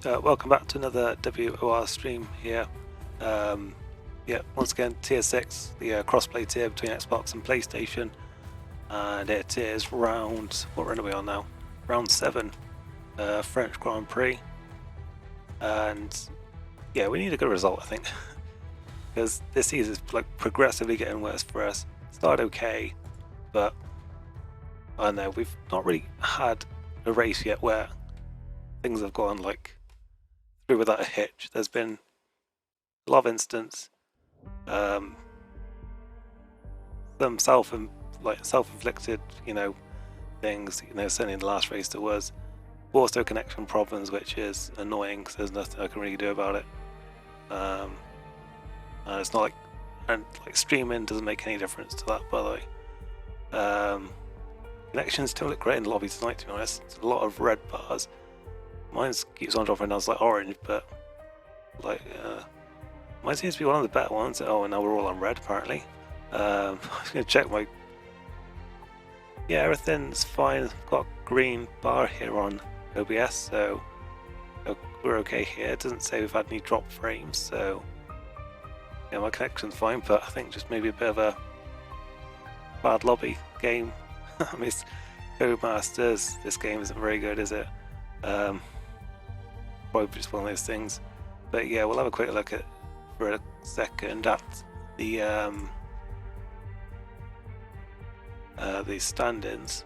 Welcome back to another WOR stream here. Once again, Tier 6, the crossplay tier between Xbox and PlayStation. And it is round, what round are we on now? Round 7, French Grand Prix. And yeah, we need a good result, I think. Because this season is like progressively getting worse for us. Started okay, but I don't know, we've not really had a race yet where things have gone like through without a hitch. There's been a lot of instances, some self-inflicted, things. Certainly in the last race there was also connection problems, which is annoying because there's nothing I can really do about it. And it's not like streaming doesn't make any difference to that, by the way. Connections don't look great in the lobby tonight, to be honest. It's a lot of red bars. Mine keeps on dropping down to like orange, but mine seems to be one of the better ones. Oh, and now we're all on red apparently. I'm just gonna check my. Yeah, everything's fine. I've got a green bar here on OBS, so we're okay here. It doesn't say we've had any drop frames, so yeah, my connection's fine. But I think just maybe a bit of a bad lobby game. I mean, Codemasters. This game isn't very good, is it? Probably just one of those things. But yeah, we'll have a quick look at for a second at the stand-ins.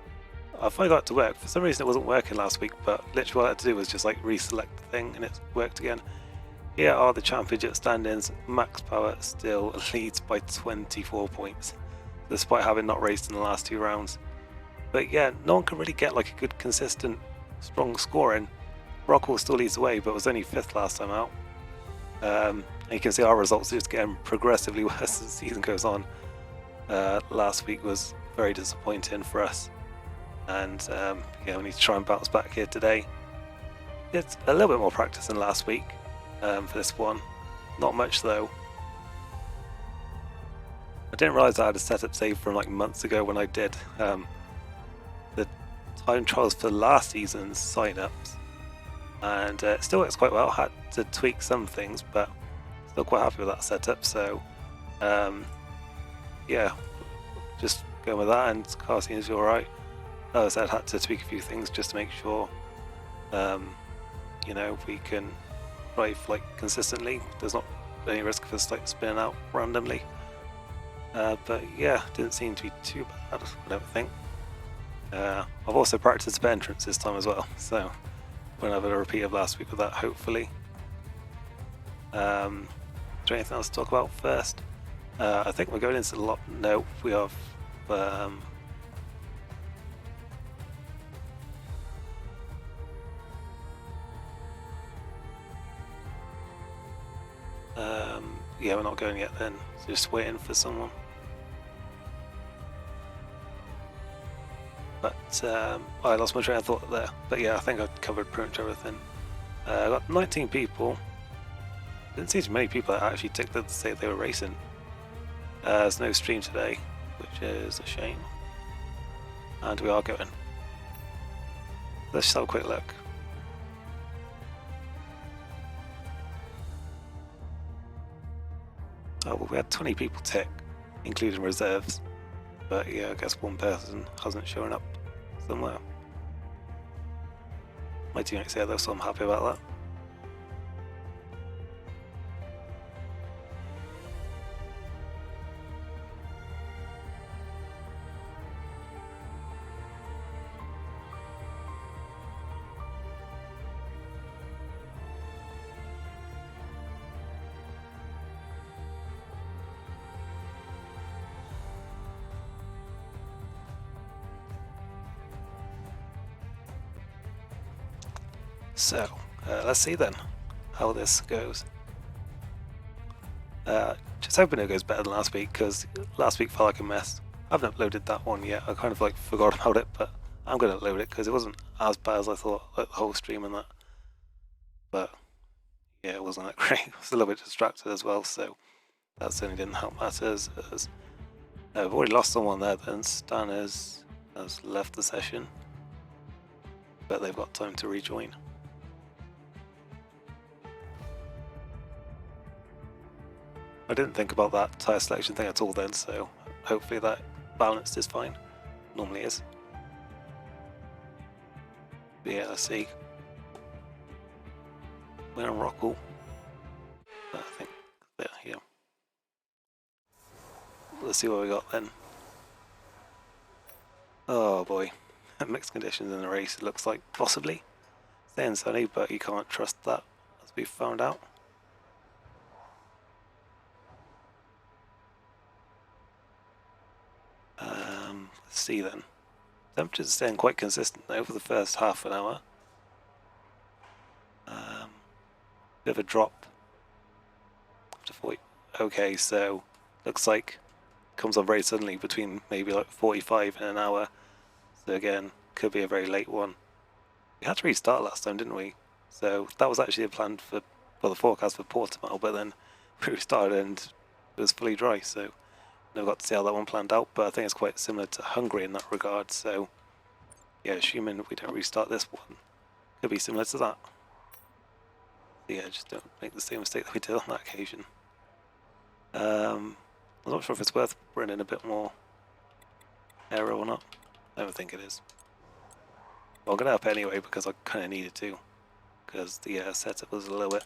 I finally got it to work. For some reason it wasn't working last week, but literally all I had to do was just like reselect the thing and it worked again. Here are the championship stand-ins. Max Power still leads by 24 points, despite having not raced in the last 2 rounds. But yeah, no one can really get like a good, consistent, strong scoring. Rockwell still leads the way, but was only 5th last time out. And you can see our results are just getting progressively worse as the season goes on. Last week was very disappointing for us, and we need to try and bounce back here today. It's a little bit more practice than last week for this one. Not much though. I didn't realise I had a setup saved from like months ago when I did the time trials for last season's sign-ups. And it still works quite well. Had to tweak some things, but still quite happy with that setup. So, yeah, just going with that, and car seems alright. As I said, had to tweak a few things just to make sure, we can drive like consistently. There's not any risk of us like spinning out randomly. But yeah, didn't seem to be too bad, I don't think. I've also practiced the entrance this time as well, so we'll have a repeat of last week with that, hopefully. Is there anything else to talk about first? I think we're going into the lot. No, we have. Yeah, we're not going yet then. So just waiting for someone. But I lost my train of thought there. But yeah, I think I covered pretty much everything. I got 19 people. Didn't see too many people that actually ticked to say they were racing. There's no stream today, which is a shame. And we are going. Let's just have a quick look. Oh, well, we had 20 people tick, including reserves. But yeah, I guess one person hasn't shown up somewhere. My teammates here though, so I'm happy about that. So, let's see then how this goes. Just hoping it goes better than last week, because last week felt like a mess. I haven't uploaded that one yet. I kind of like forgot about it, but I'm going to upload it because it wasn't as bad as I thought, like the whole stream and that. But yeah, it wasn't that great. I was a little bit distracted as well, so that certainly didn't help matters. I've already lost someone there then. Stan has left the session, but they've got time to rejoin. I didn't think about that tyre selection thing at all then, so hopefully that balanced is fine. Normally is. But yeah, let's see. We're on Rockall. I think, yeah. Let's see what we got then. Oh boy, mixed conditions in the race, it looks like, possibly. Staying sunny, but you can't trust that, as we found out. Let's see then. Temperatures staying quite consistent though for the first half an hour. Bit of a drop to 40. Okay, so looks like it comes on very suddenly between maybe like 45 and an hour. So again, could be a very late one. We had to restart last time, didn't we? So that was actually a plan for, well, the forecast for Portimao, but then we restarted and it was fully dry, so never got to see how that one planned out, but I think it's quite similar to Hungary in that regard, so yeah, assuming we don't restart this one, could be similar to that. So yeah, just don't make the same mistake that we did on that occasion. I'm not sure if it's worth running a bit more aero or not. I don't think it is. Well, I'm going to up anyway because I kind of needed to, because the setup was a little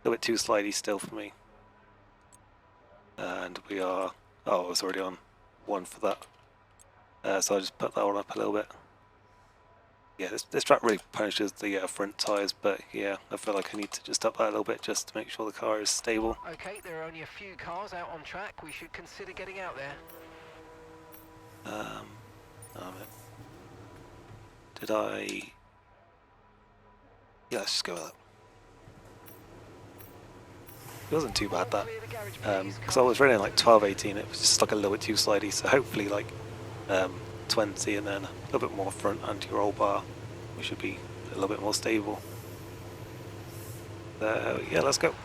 bit too slidey still for me. And we are, oh, I was already on one for that. So I just put that one up a little bit. Yeah, this track really punishes the front tyres, but yeah, I feel like I need to just up that a little bit just to make sure the car is stable. Okay, there are only a few cars out on track. We should consider getting out there. Did I? Yeah, let's just go with that. It wasn't too bad that, because I was running like 12-18. It was just like a little bit too slidey. So hopefully like 20 and then a little bit more front anti-roll bar, we should be a little bit more stable. So yeah, let's go.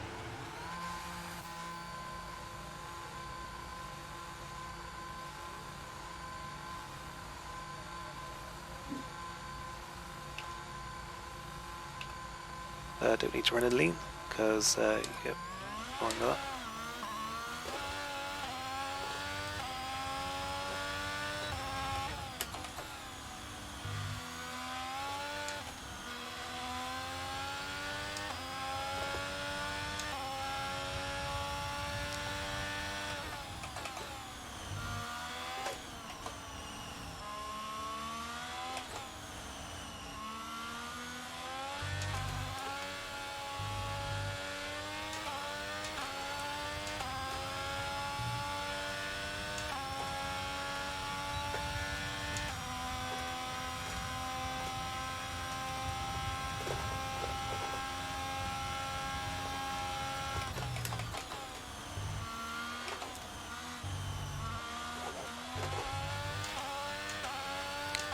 Don't need to run in lean because yep, fine with that.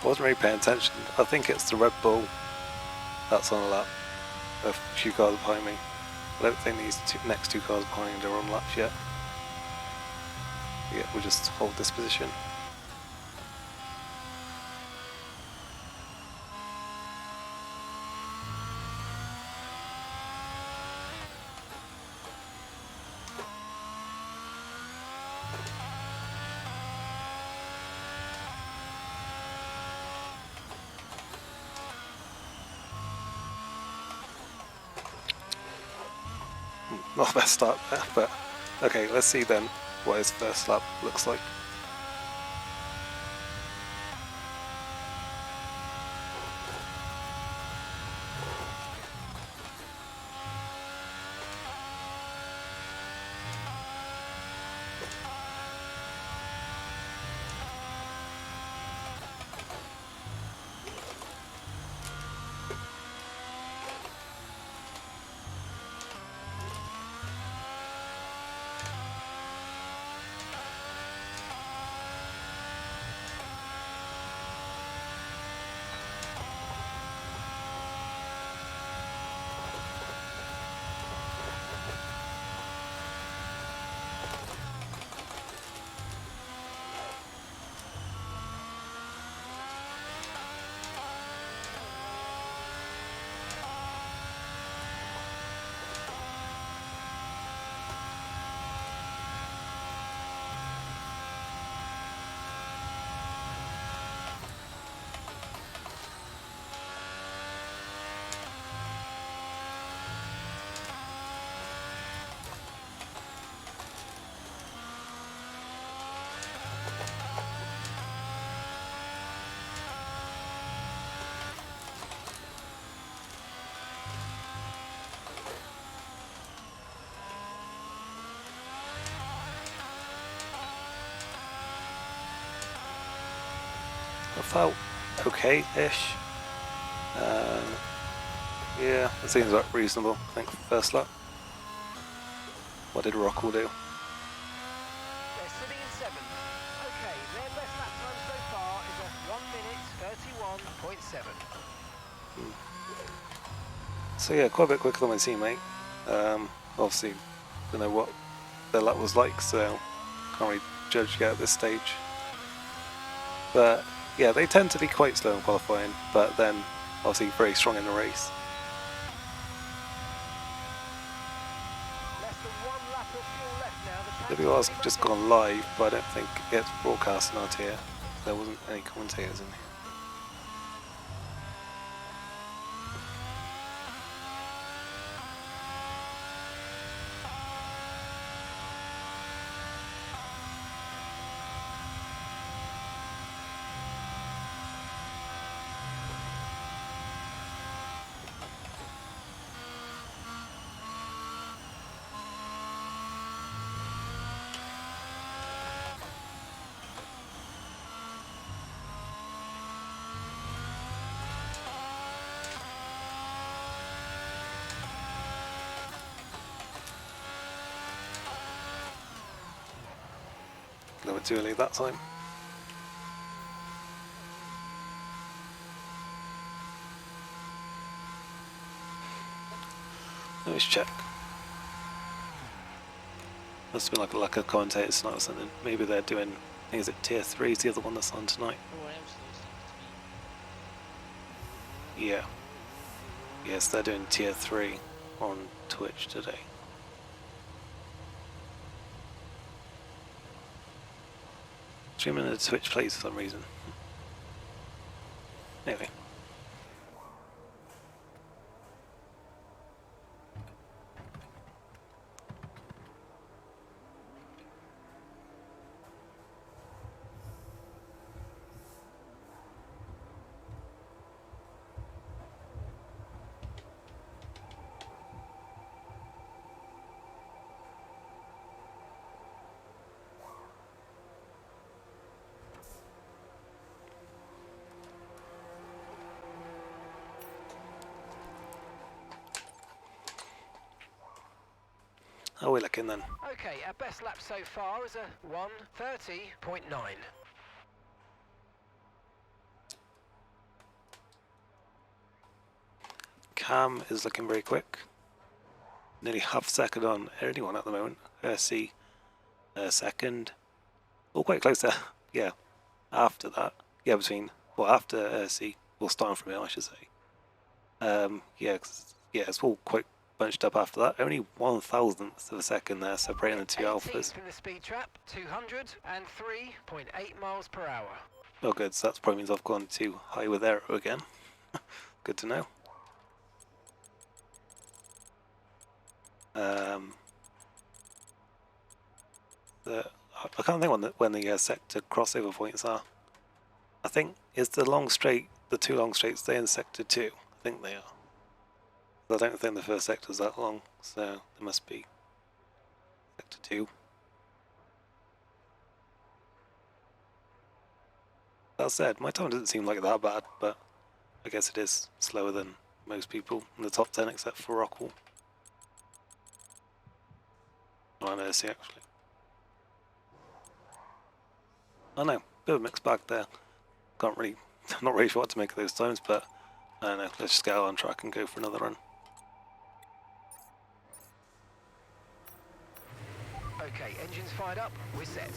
I wasn't really paying attention. I think it's the Red Bull that's on a lap. A few cars behind me. I don't think these next two cars behind are on laps yet. Yeah, we'll just hold this position. Not the best start there, but okay, let's see then what his first lap looks like. felt okay-ish. Yeah, it seems like reasonable, I think, for first lap. What did Rockwell do? They're sitting in 7th. Okay, their best lap time so far is a 1 minute 31.7. So yeah, quite a bit quicker than my teammate. Obviously, don't know what their lap was like, so can't really judge yet at this stage. But yeah, they tend to be quite slow in qualifying, but then obviously very strong in the race. Less than 1 lap of fuel left now. The track's WOR's already just run gone down. live, but I don't think it's broadcasting out here. There wasn't any commentators in here. They were too early that time. Let's check. Must have been like a lack of commentators tonight or something. Maybe they're doing, I think is it tier 3 is the other one that's on tonight. Yeah. Yes, they're doing tier 3 on Twitch today. Streaming in a Twitch plays for some reason. Anyway. How are we looking then? Okay, our best lap so far is a 1:30.9. Cam is looking very quick. Nearly half a second on anyone at the moment. Ursi, second. All quite close there. Yeah. After that. Yeah, between, well, after Ursi, well, starting from here, I should say. Yeah, it's all quite bunched up after that. Only 1,000th of a second there, separating the two alphas. In the speed trap, 203.8 miles per hour. Oh, good. So that probably means I've gone too high with aero again. Good to know. I can't think when the sector crossover points are. I think is the two long straights stay in sector 2. I think they are. I don't think the first sector is that long, so there must be sector 2. That said, my time doesn't seem like that bad, but I guess it is slower than most people in the top 10 except for Rockwell. Oh, no, see actually. I know, bit of a mixed bag there. I'm not really sure what to make of those times, but I don't know, let's just get out on track and go for another run. Okay, engines fired up, we're set.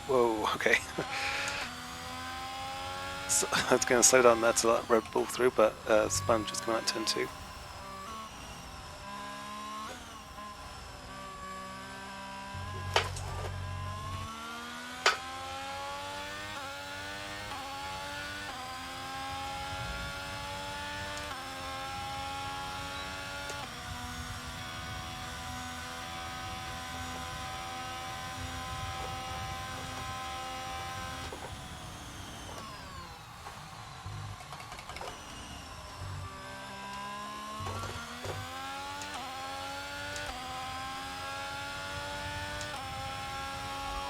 Whoa, okay. So, I was going to slow down there to let Red Bull through, but Span just coming out 10-2.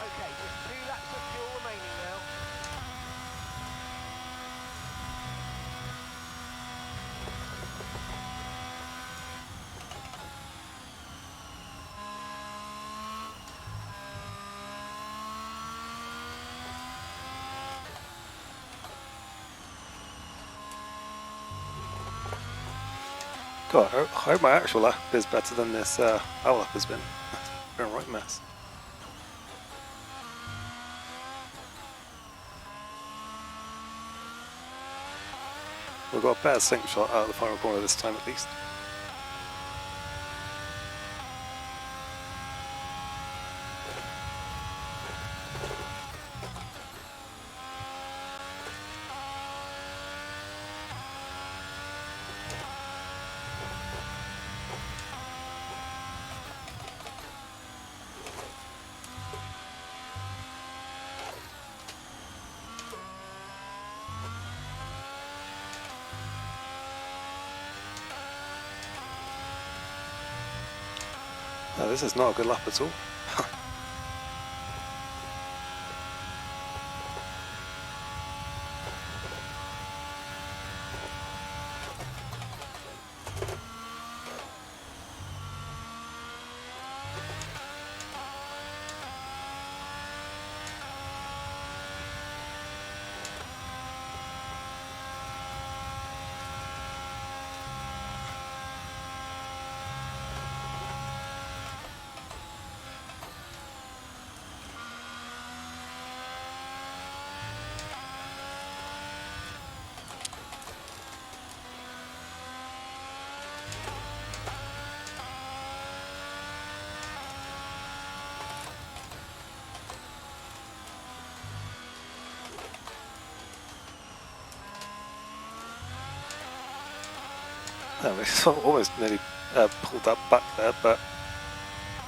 Okay, just 2 laps of fuel remaining now. God, I hope my actual lap is better than this our lap has been. It's been a right mess. We've got a better sync shot out of the final corner this time at least. No, this is not a good lap at all. It's almost nearly pulled that back there, but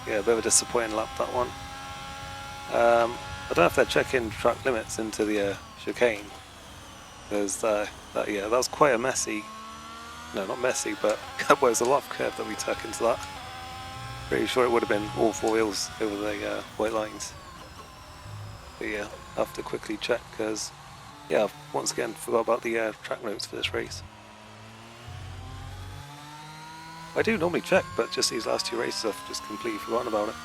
yeah, a bit of a disappointing lap that one. I don't know if they're checking track limits into the chicane, because that was quite a messy, no not messy, but well, there's a lot of curve that we took into that. Pretty sure it would have been all 4 wheels over the white lines. But yeah, I have to quickly check because yeah, I've once again forgot about the track notes for this race. I do normally check, but just these last 2 races I've just completely forgotten about it.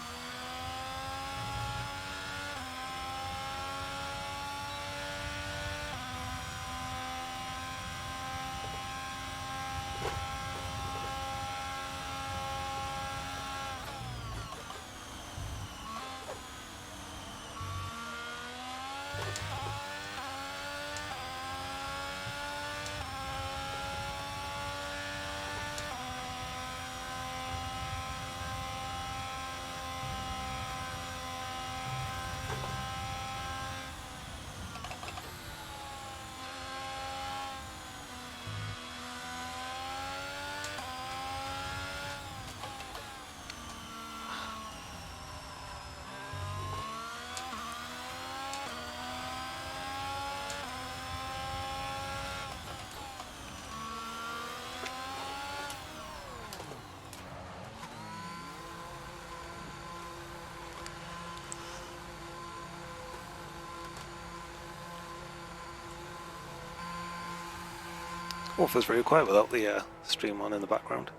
It feels really quiet without the stream on in the background.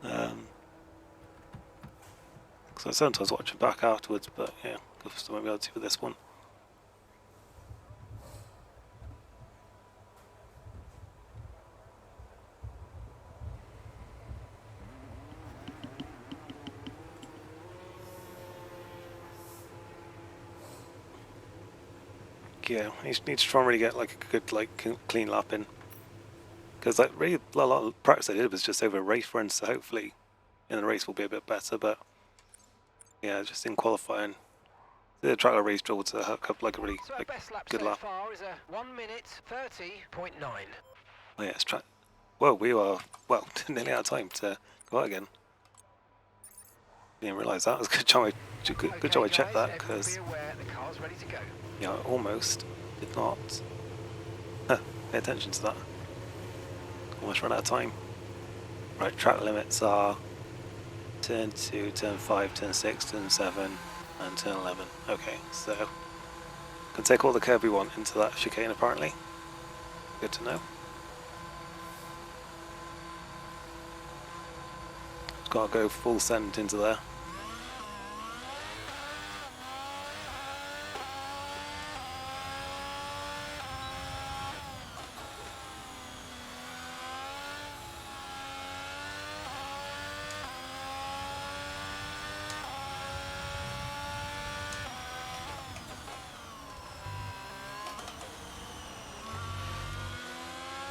Because I sometimes watch it back afterwards, but yeah, I still won't be able to with this one. yeah, you need to try and really get like a good like clean lap in. Because like really a lot of practice I did was just over race runs, so hopefully in the race will be a bit better. But yeah, just in qualifying, the track a race drill to hook up like a really So our like, best lap good so lap. far is a 1 minute 30.9. Oh yeah, it's track. Well, we are nearly out of time to go out again. Didn't realise that. It was a good job. Good job I checked that because be aware the car's ready to go. yeah, I almost did not pay attention to that. Almost run out of time. Right, track limits are turn 2, turn 5, turn 6, turn 7, and turn 11. Okay, so can take all the curb we want into that chicane apparently. Good to know. Just gotta go full send into there.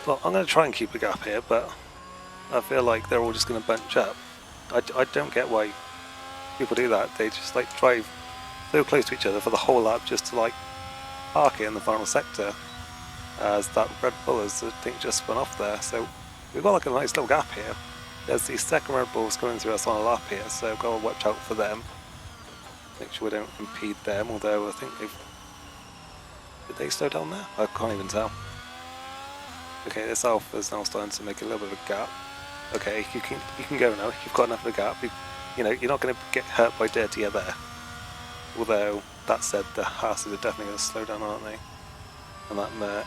Well, I'm going to try and keep a gap here, but I feel like they're all just going to bunch up. I don't get why people do that. They just like drive so close to each other for the whole lap just to like park it in the final sector, as that Red Bull has I think just spun off there. So we've got like a nice little gap here. There's these second Red Bulls coming through us on a lap here, so got to watch out for them. Make sure we don't impede them, although I think did they slow down there? I can't even tell. Okay, this Alpha is now starting to make a little bit of a gap. Okay, you can go now. You've got enough of a gap. You know, you're not going to get hurt by dirty air there. Although that said, the Haas's are definitely going to slow down, aren't they? And that Merc.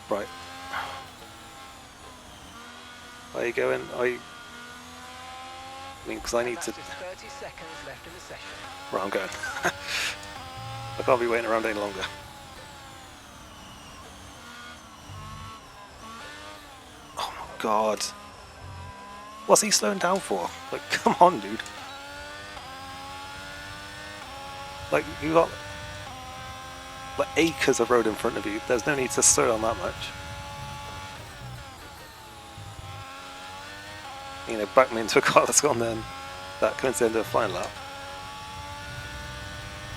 Right. Are you going? I mean, because I need to. 30 seconds left in the session. Right, I'm going. I can't be waiting around any longer. Oh my god. What's he slowing down for? Like, come on, dude. Like, you got like acres of road in front of you. There's no need to slow down that much. You know, back me into a car that's gone then. That comes into a flying lap.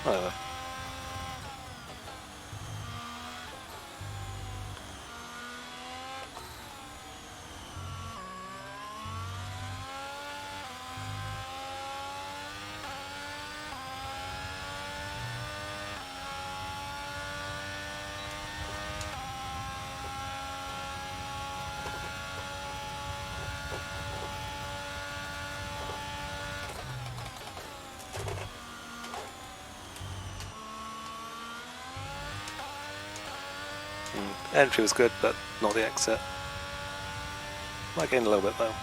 Whatever. Entry was good, but not the exit. Might gain a little bit though.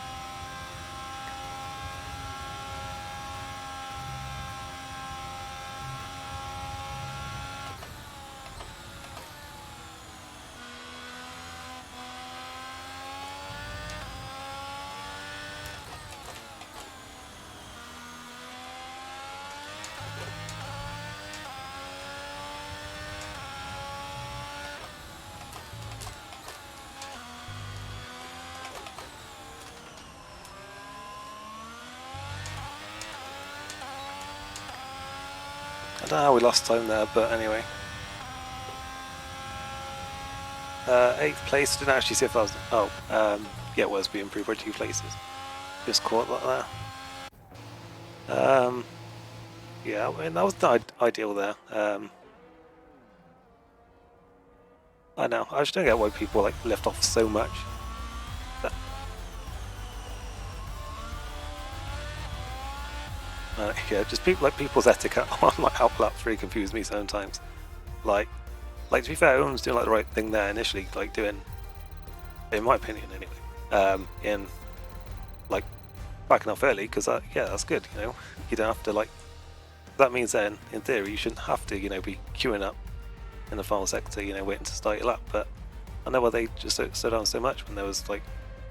I don't know how we lost time there, but anyway. 8th place, didn't actually see if that was... Oh, yeah, it was. We improved by 2 places. Just caught that there. Yeah, I mean, that was the ideal there. I know, I just don't get why people like lift off so much. Yeah, just people's etiquette on like lap 3 confuse me sometimes. Like to be fair, everyone's doing like the right thing there initially, like doing, in my opinion anyway, in like backing off early, because yeah, that's good. You know, you don't have to like. That means then, in theory, you shouldn't have to, you know, be queuing up in the final sector, you know, waiting to start your lap. But I know why they just slowed down so much when there was like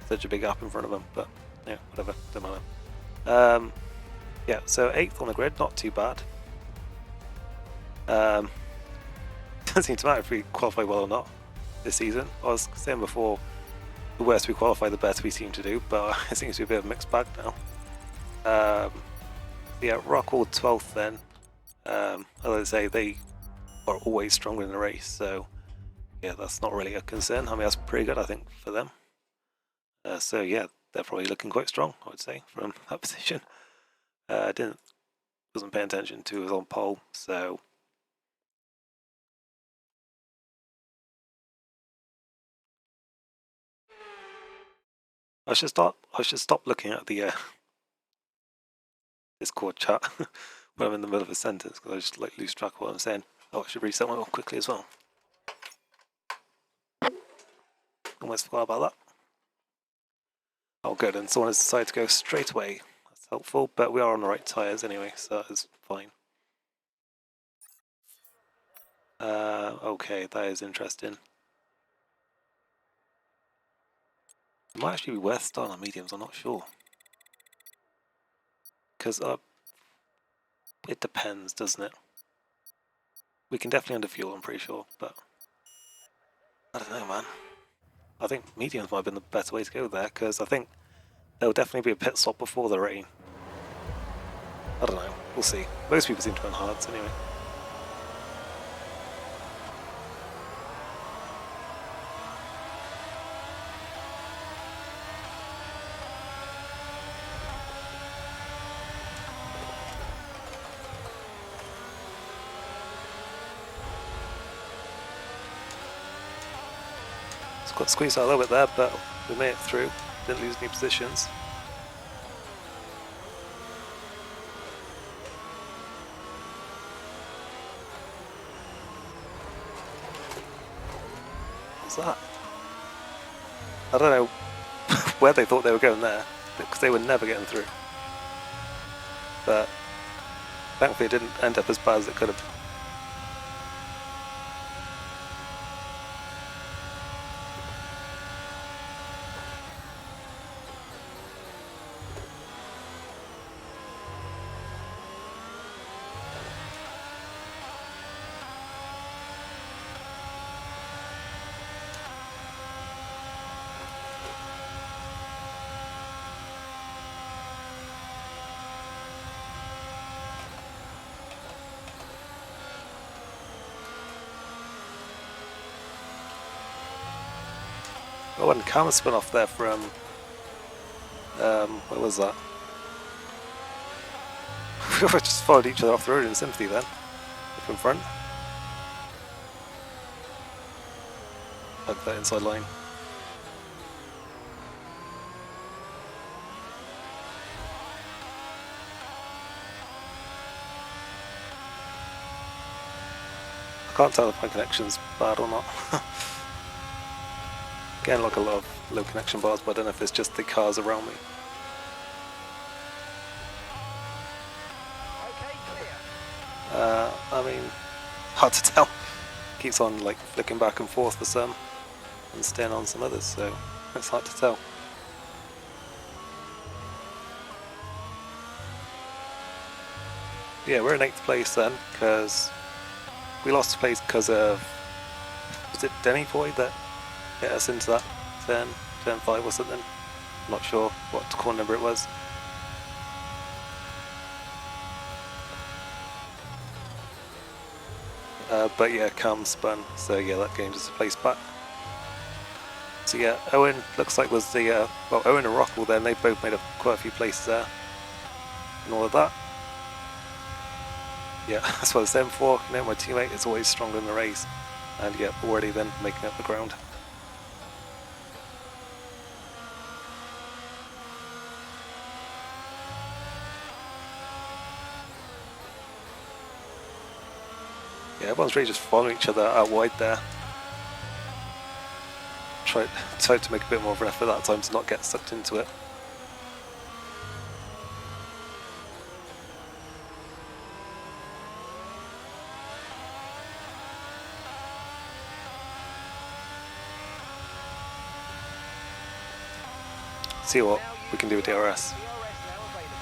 such a big gap in front of them, but yeah, whatever, don't matter. Yeah, so 8th on the grid, not too bad. Doesn't seem to matter if we qualify well or not this season. I was saying before, the worse we qualify, the better we seem to do, but it seems to be a bit of a mixed bag now. Yeah, Rockall 12th then. As I say, they are always stronger in the race, so yeah, that's not really a concern. I mean, that's pretty good, I think, for them. So yeah, they're probably looking quite strong, I would say, from that position. Wasn't paying attention to who was on pole, so I should stop looking at the Discord chat when I'm in the middle of a sentence, because I just like lose track of what I'm saying. Oh, I should reset my one quickly as well. Almost forgot about that. Oh, good, and someone has decided to go straight away. That's helpful, but we are on the right tyres anyway, so that is fine. Okay, that is interesting. It might actually be worth starting on mediums, I'm not sure. Because it depends, doesn't it? We can definitely underfuel, I'm pretty sure, but I don't know, man. I think mediums might have been the better way to go there, because I think there will definitely be a pit stop before the rain. I don't know, we'll see. Most people seem to run hards anyway. Got squeezed out a little bit there, but we made it through. Didn't lose any positions. What's that? I don't know where they thought they were going there, because they were never getting through. But thankfully it didn't end up as bad as it could have. Oh, and Karma spun off there from where was that? We just followed each other off the road in sympathy then, up in front. Hug that inside line. I can't tell if my connection's bad or not. Getting like a lot of low connection bars, but I don't know if it's just the cars around me. I mean, hard to tell. Keeps on like flicking back and forth for some and staying on some others, so it's hard to tell. Yeah, we're in 8th place then, because we lost place because of, was it Denny Boy that hit us into that turn 5 or something? I'm not sure what corner number it was. But yeah, Cam spun, so yeah, that gains us a place back. So yeah, Owen looks like was the, well, Owen and Rockall then, they both made up quite a few places there. And all of that. Yeah, that's what I was saying before, you know, my teammate is always stronger in the race. And yeah, already then making up the ground. Yeah, everyone's really just following each other out wide there. Tried to make a bit more of an effort that time to not get sucked into it. see what we can do with DRS. DRS now available.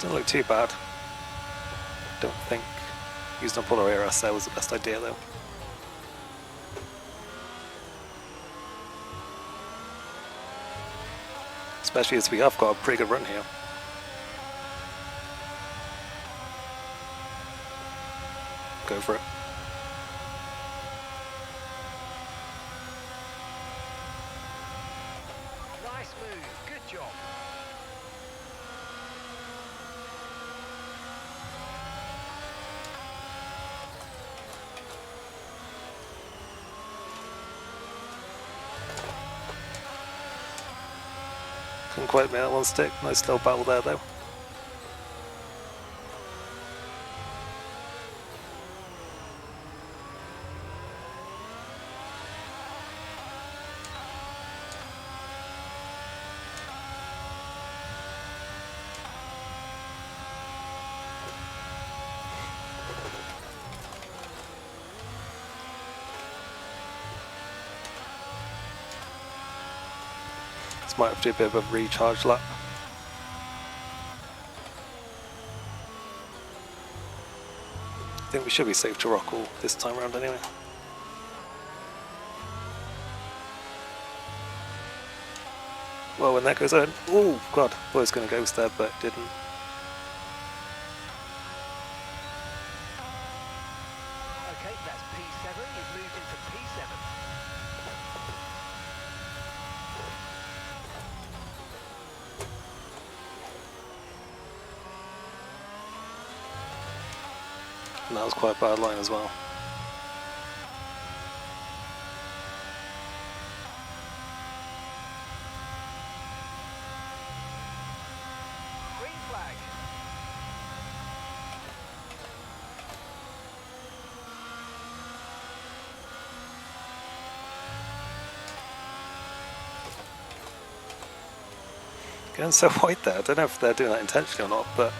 Doesn't look too bad. Don't think using a polar ARS there was the best idea though. Especially as we have got a pretty good run here. Go for it. Nice move, good job. Couldn't quite make that one stick. Nice little battle there though. This might have to do a bit of a recharge lap. I think we should be safe to rock all this time around anyway. Well, when that goes in, oh god, thought it was going to ghost there, but it didn't. Okay, that's P7, you've moved into P7. And that was quite a bad line as well. Green flag. Going so wide there, I don't know if they're doing that intentionally or not, but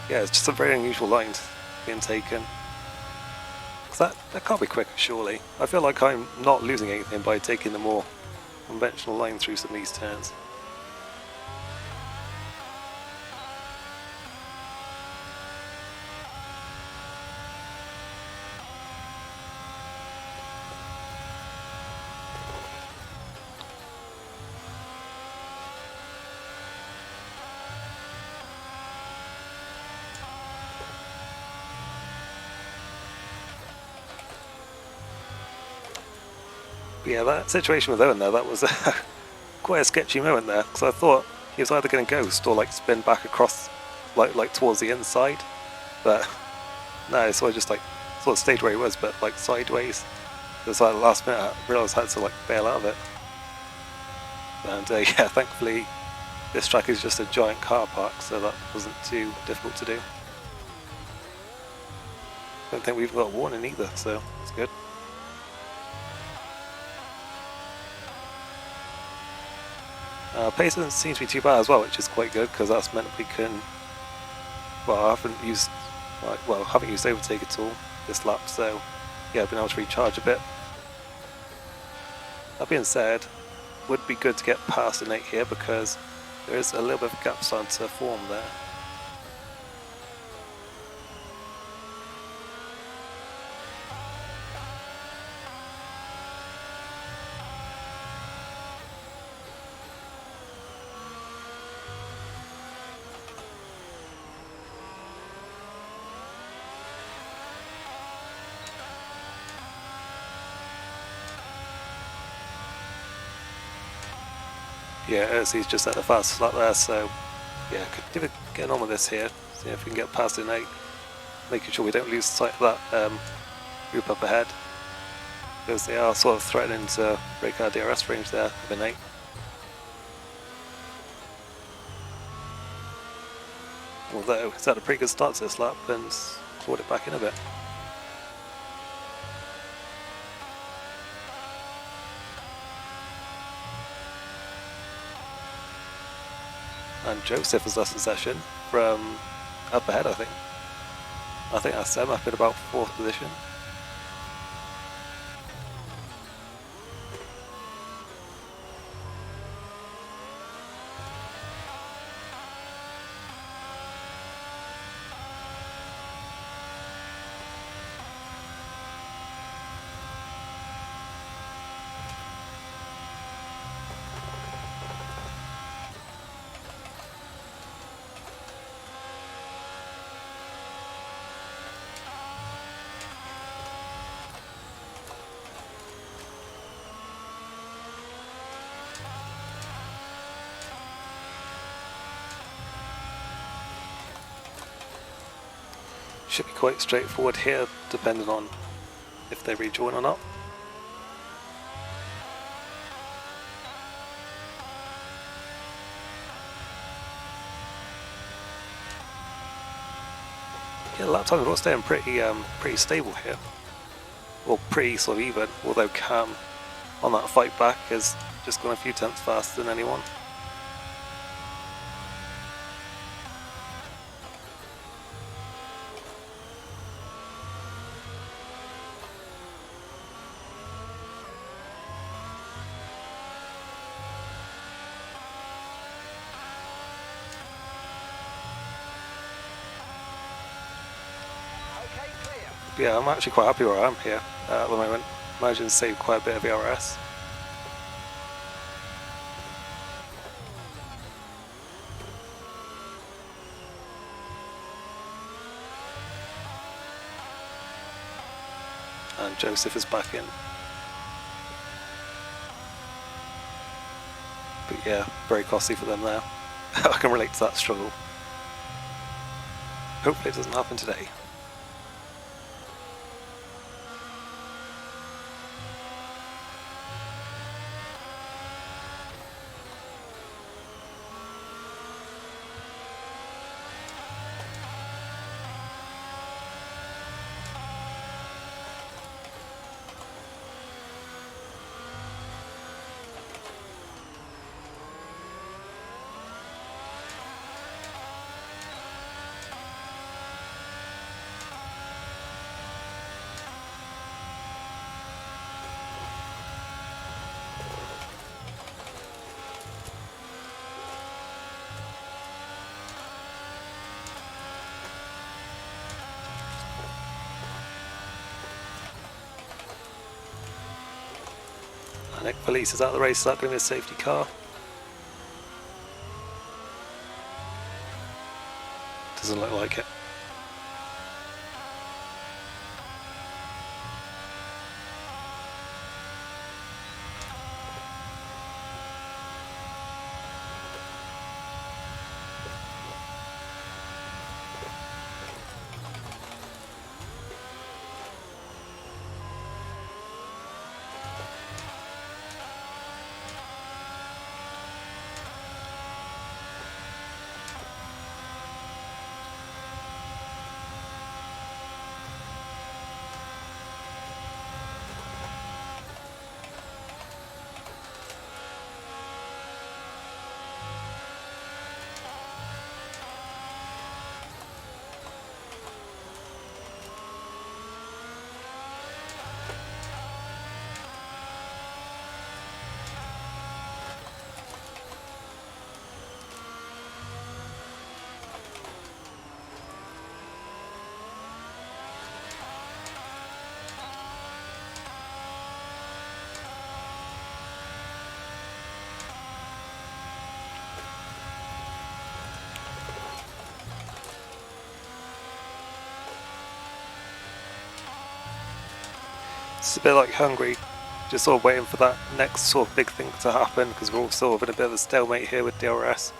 yeah, it's just a very unusual line being taken. 'Cause that can't be quicker, surely. I feel like I'm not losing anything by taking the more conventional line through some of these turns. But yeah, that situation with Owen there, that was quite a sketchy moment there, because I thought he was either going to ghost or like spin back across, like towards the inside, but no, so I just like sort of stayed where he was, but like sideways. It was like the last minute I realised I had to like bail out of it. And yeah, thankfully this track is just a giant car park, so that wasn't too difficult to do. Don't think we've got a warning either, so it's good. Pace doesn't seem to be too bad as well, which is quite good, because that's meant we can, well, I haven't used overtake at all this lap, so yeah, I've been able to recharge a bit. That being said, would be good to get past an 8 here, because there is a little bit of a gap starting to form there. Yeah, he's just at the fastest lap there, so yeah, could give it getting on with this here. See if we can get past an 8, making sure we don't lose sight of that group up ahead. because they are sort of threatening to break our DRS range there with an 8. Although he's had a pretty good start to this lap and brought it back in a bit. And Joseph has lost possession from up ahead, I think. I think that's them up in about 4th position. Should be quite straightforward here, depending on if they rejoin or not. Yeah, the lap times are staying pretty stable here. Well, pretty sort of even, although Cam on that fight back has just gone a few tenths faster than anyone. Yeah, I'm actually quite happy where I am here at the moment. Managing to save quite a bit of ERS. And Joseph is back in. But yeah, very costly for them now. I can relate to that struggle. Hopefully it doesn't happen today. Nick Police is out of the race, so that's going to be a safety car. Doesn't look like it. It's a bit like Hungary, just sort of waiting for that next sort of big thing to happen, because we're all sort of in a bit of a stalemate here with DRS.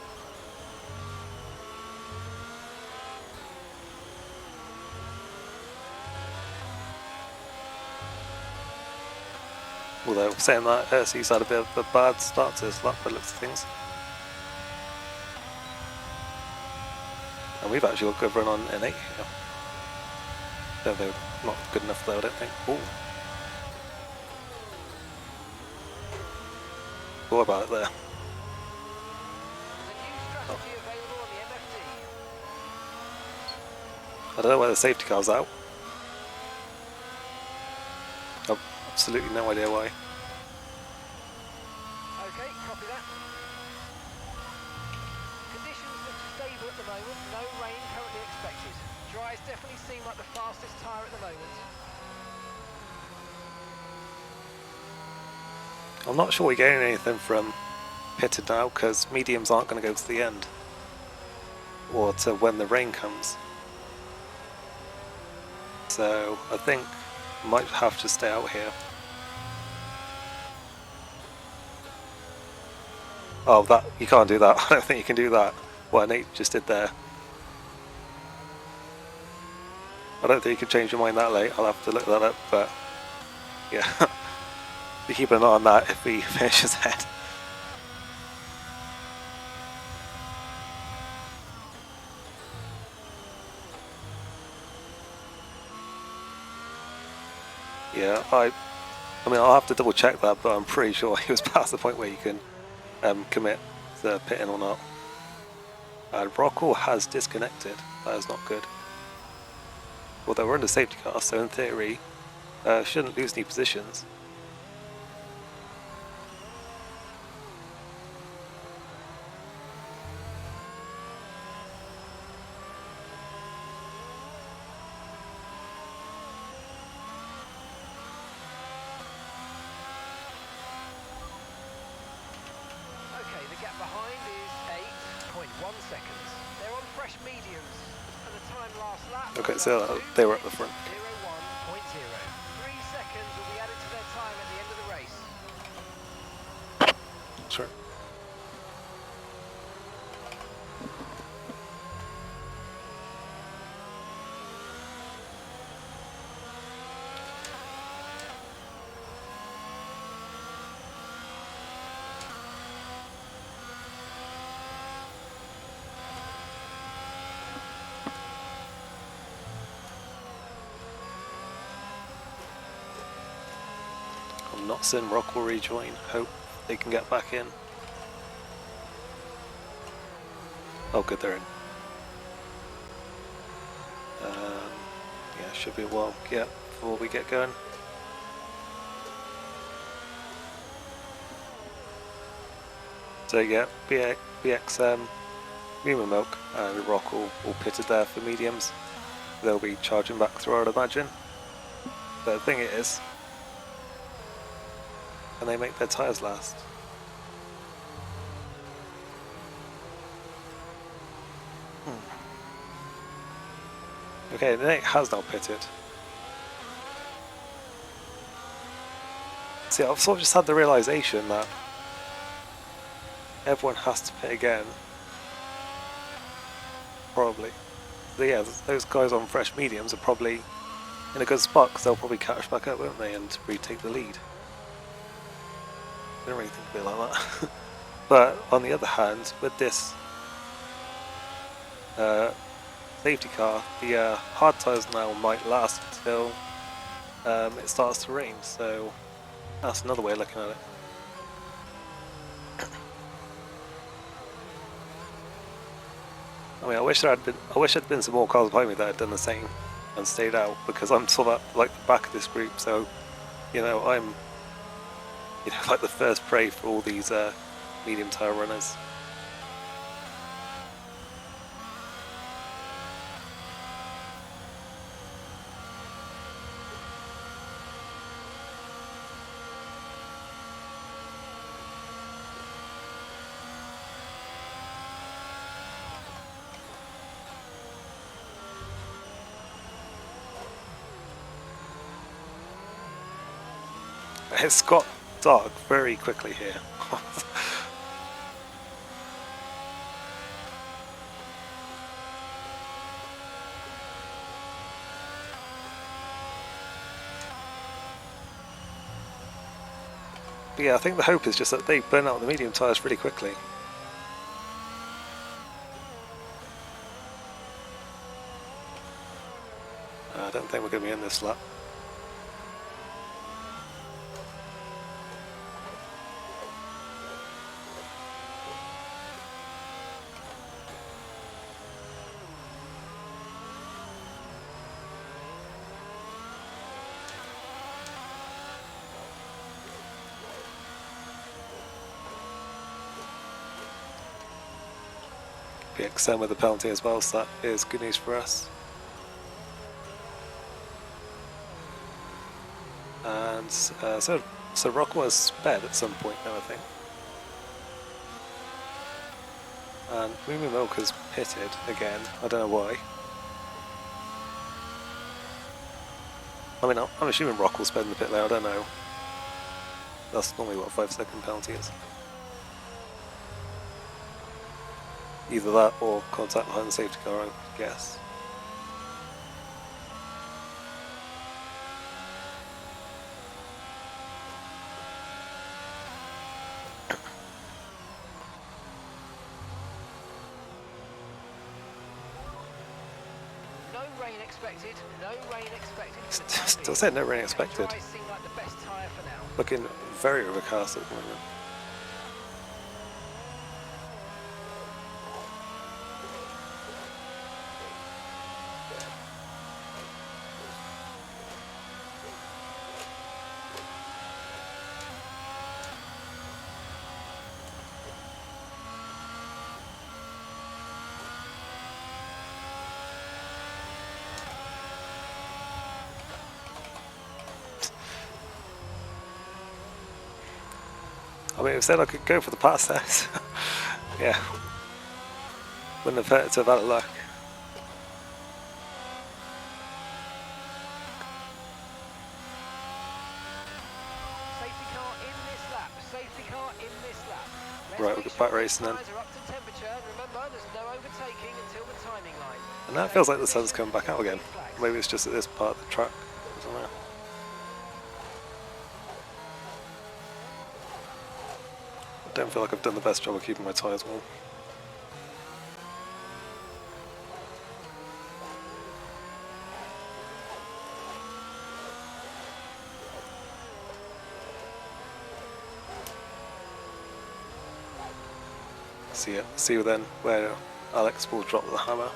Although saying that, he's had a bit of a bad start to his lap by the looks of things. And we've actually got a good run on N8 here. Though they're not good enough though, I don't think. Ooh. What about it there? Oh. I don't know why the safety car's out. I've absolutely no idea why. Okay, copy that. Conditions look stable at the moment. No rain currently expected. Dries definitely seem like the fastest tyre at the moment. I'm not sure we're getting anything from pitted now because mediums aren't going to go to the end or to when the rain comes. So I think I might have to stay out here. Oh, that you can't do that. I don't think you can do that. What Nate just did there. I don't think you can change your mind that late. I'll have to look that up, but yeah. Be keeping an eye on that if he finishes ahead. Yeah, I mean, I'll have to double check that, but I'm pretty sure he was past the point where you can commit to pitting or not. And Rockwell has disconnected. That is not good. Although we're under safety car, so in theory, shouldn't lose any positions. The gap behind is 8.1 seconds. They're on fresh mediums. And the time last lap. Okay, so they were at the front. 01.0. 3 seconds will be added to their time at the end of the race. Sure. I'm not seeing Rock will rejoin. Hope they can get back in. Oh, good, they're in. Yeah, should be a while. Yeah, before we get going. So yeah, BX Human Milk and Rock all pitted there for mediums. They'll be charging back through, I'd imagine. But the thing is, can they make their tyres last? Okay, Nick has now pitted. See, I've sort of just had the realisation that everyone has to pit again. Probably. So yeah, those guys on fresh mediums are probably in a good spot because they'll probably catch back up, won't they, and retake the lead. I don't really think of it like that. But on the other hand, with this safety car, the hard tyres now might last until it starts to rain, so that's another way of looking at it. I mean, I wish there'd been some more cars behind me that had done the same and stayed out, because I'm sort of at, like, the back of this group, so you know I'm like the first prey for all these medium tyre runners. It's got dark very quickly here. But yeah, I think the hope is just that they burn out the medium tyres really quickly. I don't think we're going to be in this lap. PXM with the penalty as well, so that is good news for us. And so Rock was sped at some point now, I think. And Moo Milk has pitted again, I don't know why. I mean, I'm assuming Rock will sped in the pit lane, I don't know. That's normally what a 5-second penalty is. Either that or contact behind the safety car, I guess. No rain expected. No rain expected. Still said no rain expected. Dry seem like the best tyre for now. Looking very overcast at the moment. I mean, instead I could go for the pass there. Yeah. Wouldn't have hurt to have had a luck. Safety car in this lap. Safety car in this lap. Right, we'll get back racing then. Tyres are up to temperature. And remember, there's no overtaking until the timing line. And that feels like the sun's come back out again. Maybe it's just at this part of the track. I don't know. I don't feel like I've done the best job of keeping my tyres warm. See then where Alex will drop the hammer.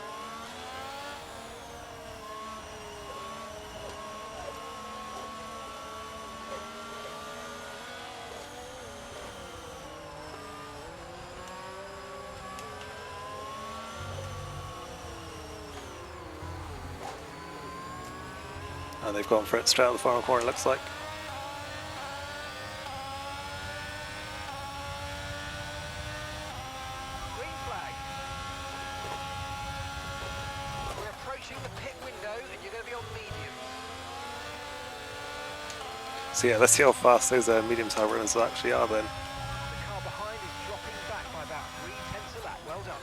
And they've gone for it straight out of the final corner, it looks like. Green flag. We're approaching the pit window and you're going to be on medium. So yeah, let's see how fast those medium tyre runners actually are then. The car behind is dropping back by about 3/10 a lap. Well done.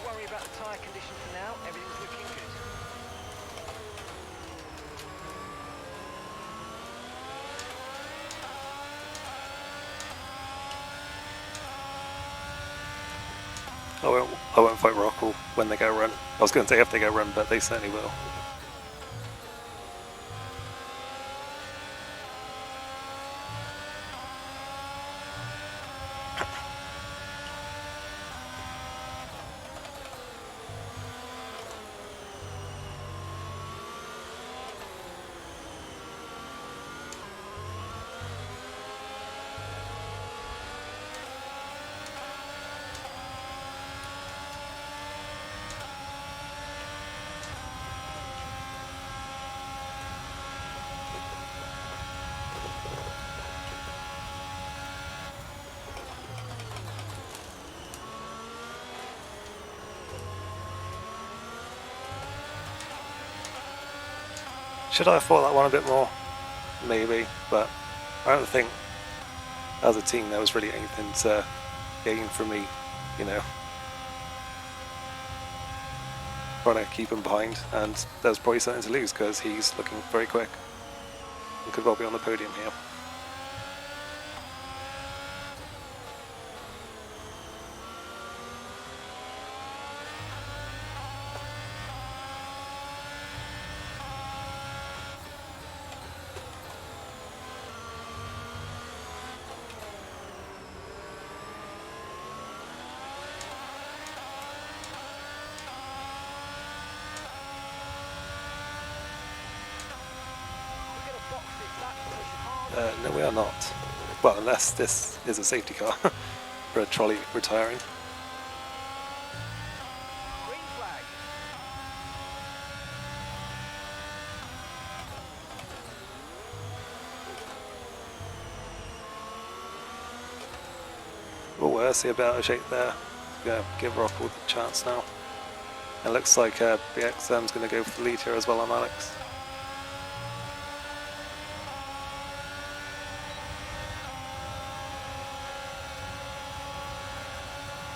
Worry about the tyre condition for now, everything's looking good. I won't fight Rockall when they go run. I was going to say if they go run, but they certainly will. Should I have thought that one a bit more? Maybe, but I don't think as a team there was really anything to gain from me, you know, trying to keep him behind, and there's probably something to lose because he's looking very quick and could well be on the podium here. No, we are not. Well, unless this is a safety car for a trolley retiring. Green flag. Oh, I see a bit out of shape there. Yeah, give Rockwood the chance now. It looks like BXM's going to go for the lead here as well on Alex.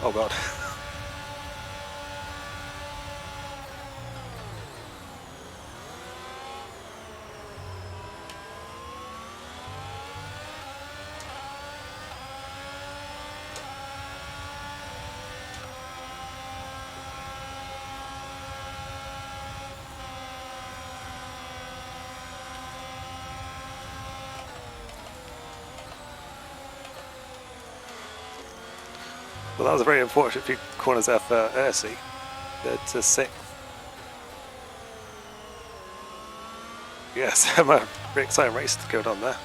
Oh god. Well, that was a very unfortunate few corners there for Ursi. To 6th. Yes, a very exciting race going on there.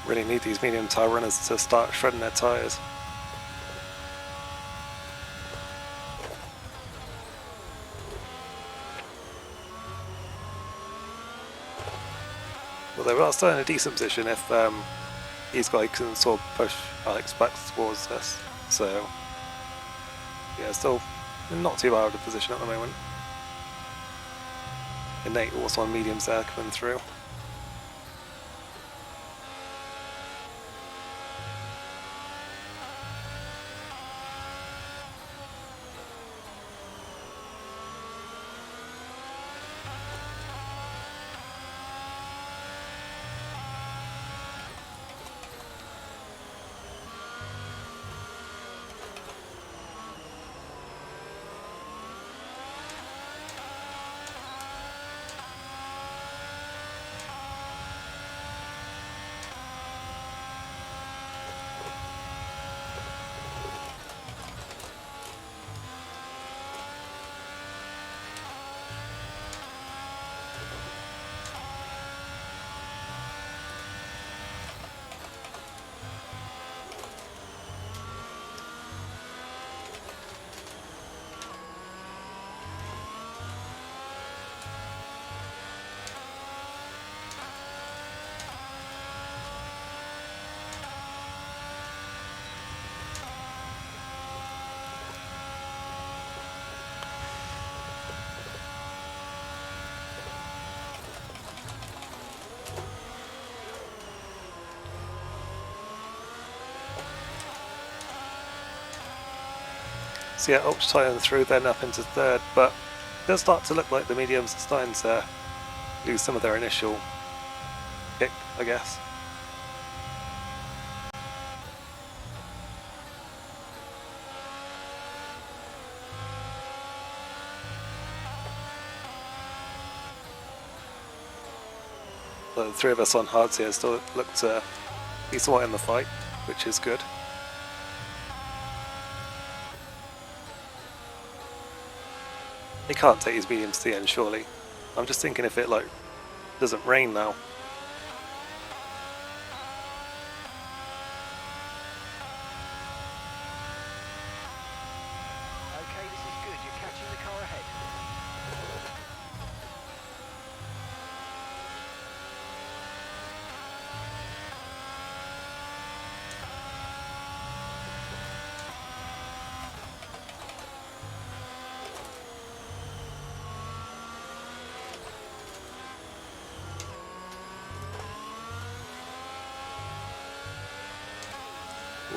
Really need these medium tyre runners to start shredding their tyres. Well, they were still in a decent position if these guys can sort of push Alex back towards us. So, yeah, still not too bad of a position at the moment. And Nate also on mediums there coming through. So yeah, ultra tight through, then up into 3rd, but it does start to look like the mediums are starting to lose some of their initial kick, I guess. But the three of us on hards here still look to be somewhat in the fight, which is good. He can't take his mediums to the end, surely. I'm just thinking if it like doesn't rain now. Okay, this is good. You're catching the car ahead.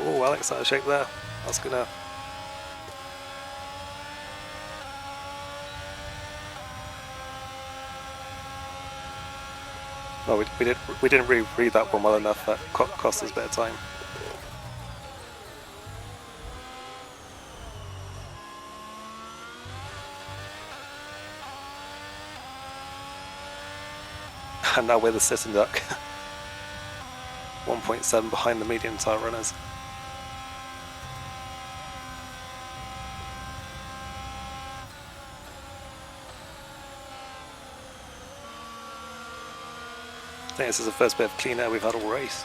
Oh, Alex out of shape there. That's gonna. No, we didn't really read that one well enough. That cost us a bit of time. And now we're the sit and duck. 1.7 behind the medium tire runners. I think this is the first bit of clean air we've had all race.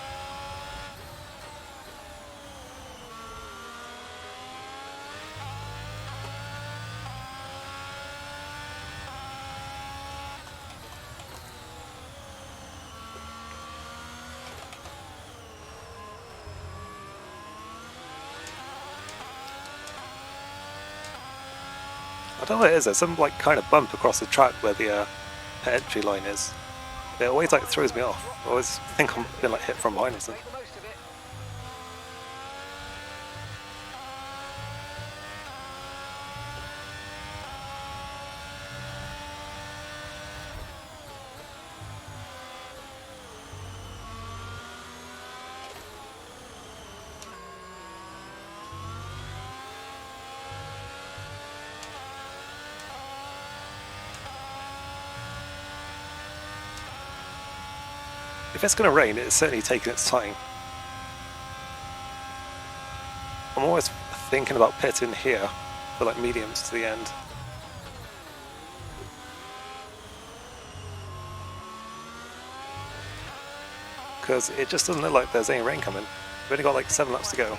I don't know what it is, there's some like kind of bump across the track where the entry line is. It always like throws me off. I always think I'm being like hit from behind or something. Make the most of it. If it's going to rain, it's certainly taking its time. I'm always thinking about pitting here for like mediums to the end. Because it just doesn't look like there's any rain coming. We've only got like 7 laps to go.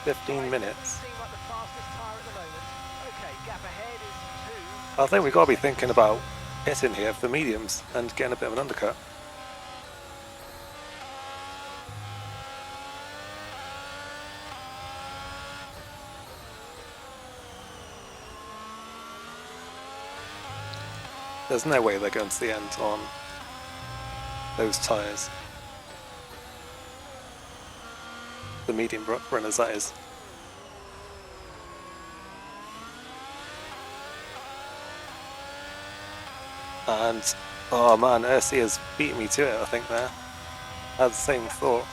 15 minutes. I think we've got to be thinking about hitting here for mediums and getting a bit of an undercut. There's no way they're going to the end on those tyres. The medium runners, that is. And, oh man, Ursi has beaten me to it, I think, there. I had the same thought.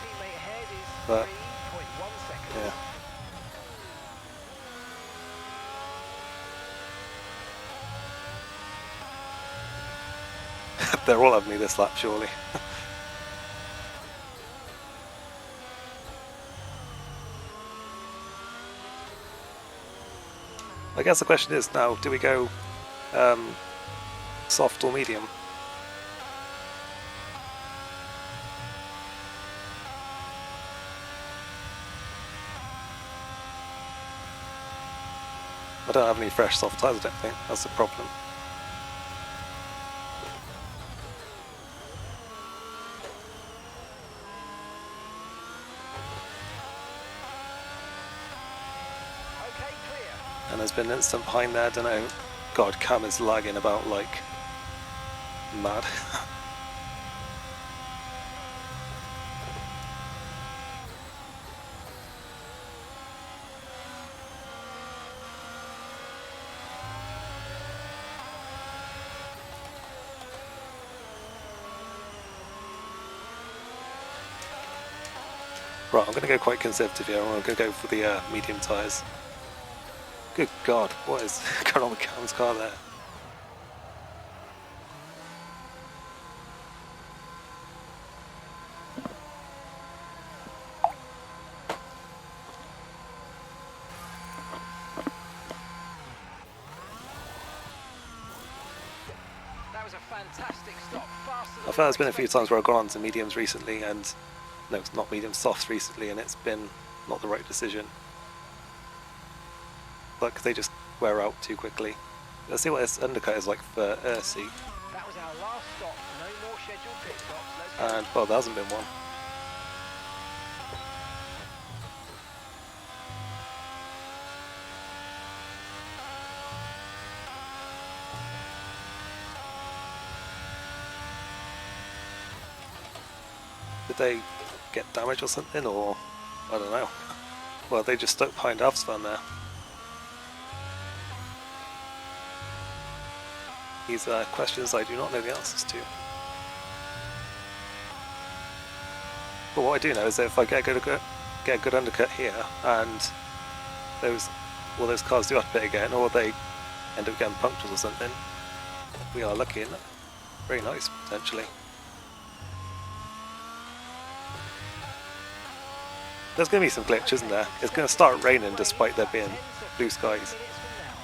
But, yeah. They're all having me this lap, surely. I guess the question is now, do we go soft or medium? I don't have any fresh soft tyres, I don't think. That's the problem. And there's been an instant behind there, I don't know. God, Cam is lagging about like mad. Right, I'm going to go quite conservative here. I'm going to go for the medium tyres. Good God, what is going on with Cam's car there? was a fantastic stop. Faster than I feel there's been a few expected. times where I've gone on to mediums recently and, no, it's not medium softs recently, and it's been not the right decision. Like, they just wear out too quickly. Let's see what this undercut is like for Ursi. That was our last stop. No more scheduled pit stops. Let's go. And, well, there hasn't been one. Did they get damaged or something, or I don't know. Well, they just stuck behind Avsvan there. These are questions I do not know the answers to. But what I do know is that if I get a good undercut here, and those cars do have to pit again, or they end up getting punctures or something, we are lucky in that. Very nice, potentially. There's going to be some glitch, isn't there? It's going to start raining despite there being blue skies.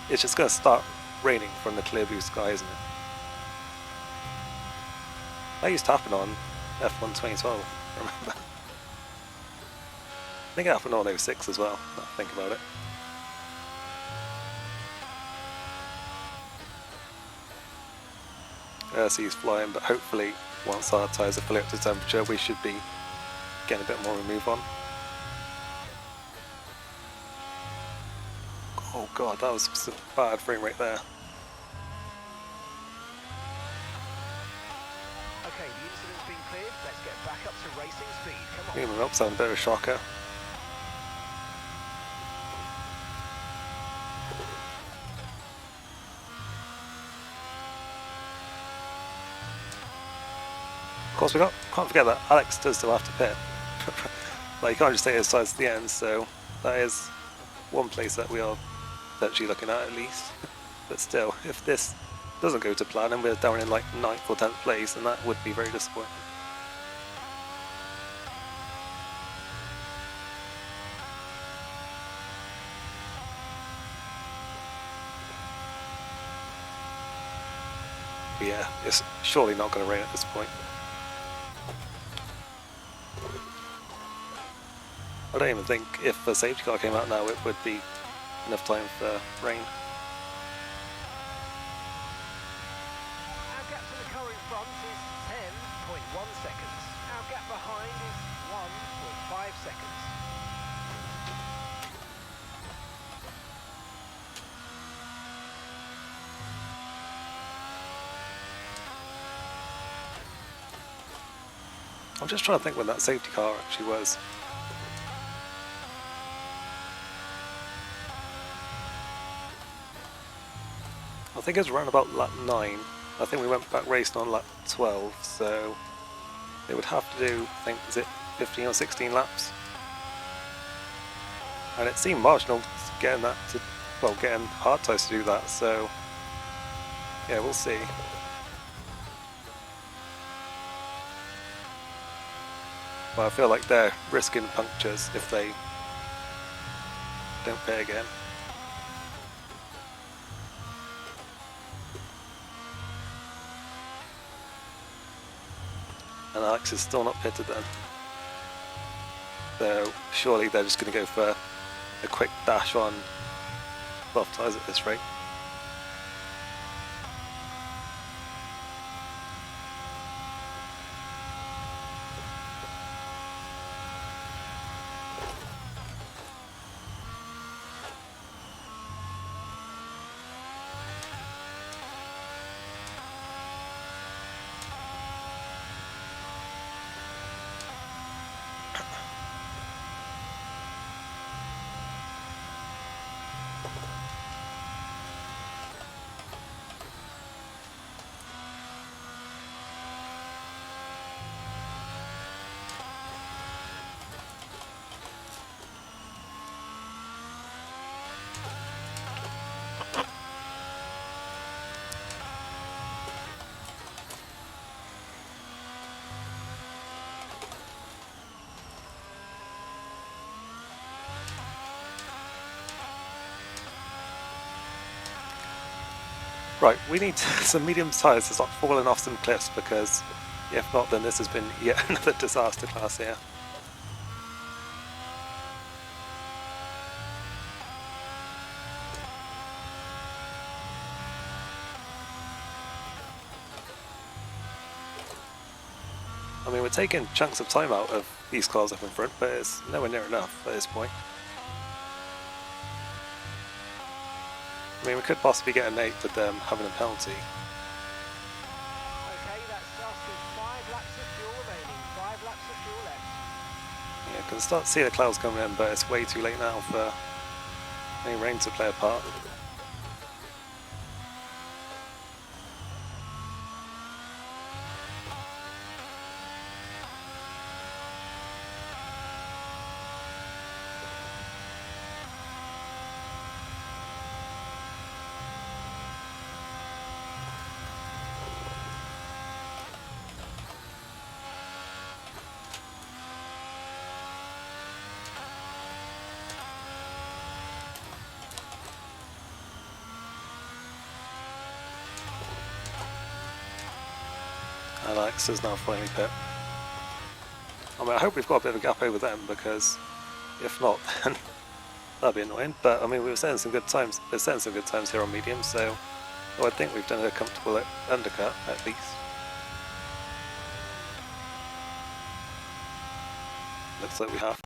It's just going to start raining from the clear blue sky, isn't it? That used to happen on F1 2012, I remember. I think it happened on 06 as well, now I think about it. Ursi's flying, but hopefully once our tyres are fully up to temperature we should be getting a bit more remove on. Oh god, that was some bad frame rate there. Okay, the incident's been cleared. Let's get back up to racing speed. Come on. Moving up, sound a bit of a shocker. Of course, we can't forget that Alex does still have to pit. Like, you can't just take his sides to the end, so that is one place that we are potentially looking at least. But still, if this doesn't go to plan and we're down in like 9th or 10th place, then that would be very disappointing. But yeah, it's surely not going to rain at this point. I don't even think if the safety car came out now it would be enough time for rain. Our gap to the car in front is 10.1 seconds. Our gap behind is 1.5 seconds. I'm just trying to think when that safety car actually was. I think it was around about lap 9. I think we went back racing on lap 12, so they would have to do, I think, is it 15 or 16 laps? And it seemed marginal getting that to, well, getting hard tyres to do that, so yeah, we'll see. But I feel like they're risking punctures if they don't pay again. And Alex is still not pitted then. So surely they're just going to go for a quick dash on soft tyres at this rate. Right, we need some medium tyres to start falling off some cliffs, because if not, then this has been yet another disaster class here. I mean, we're taking chunks of time out of these cars up in front, but it's nowhere near enough at this point. I mean, we could possibly get an 8 with them having a penalty. Okay, that's us with 5 laps of fuel remaining. 5 laps of fuel left. Yeah, I can start to see the clouds coming in, but it's way too late now for any rain to play a part. Alex is now finally pit. I mean, I hope we've got a bit of a gap over them, because if not, then that'd be annoying. But I mean, we were setting some good times. We're setting some good times here on medium, so I think we've done a comfortable undercut at least. Looks like we have.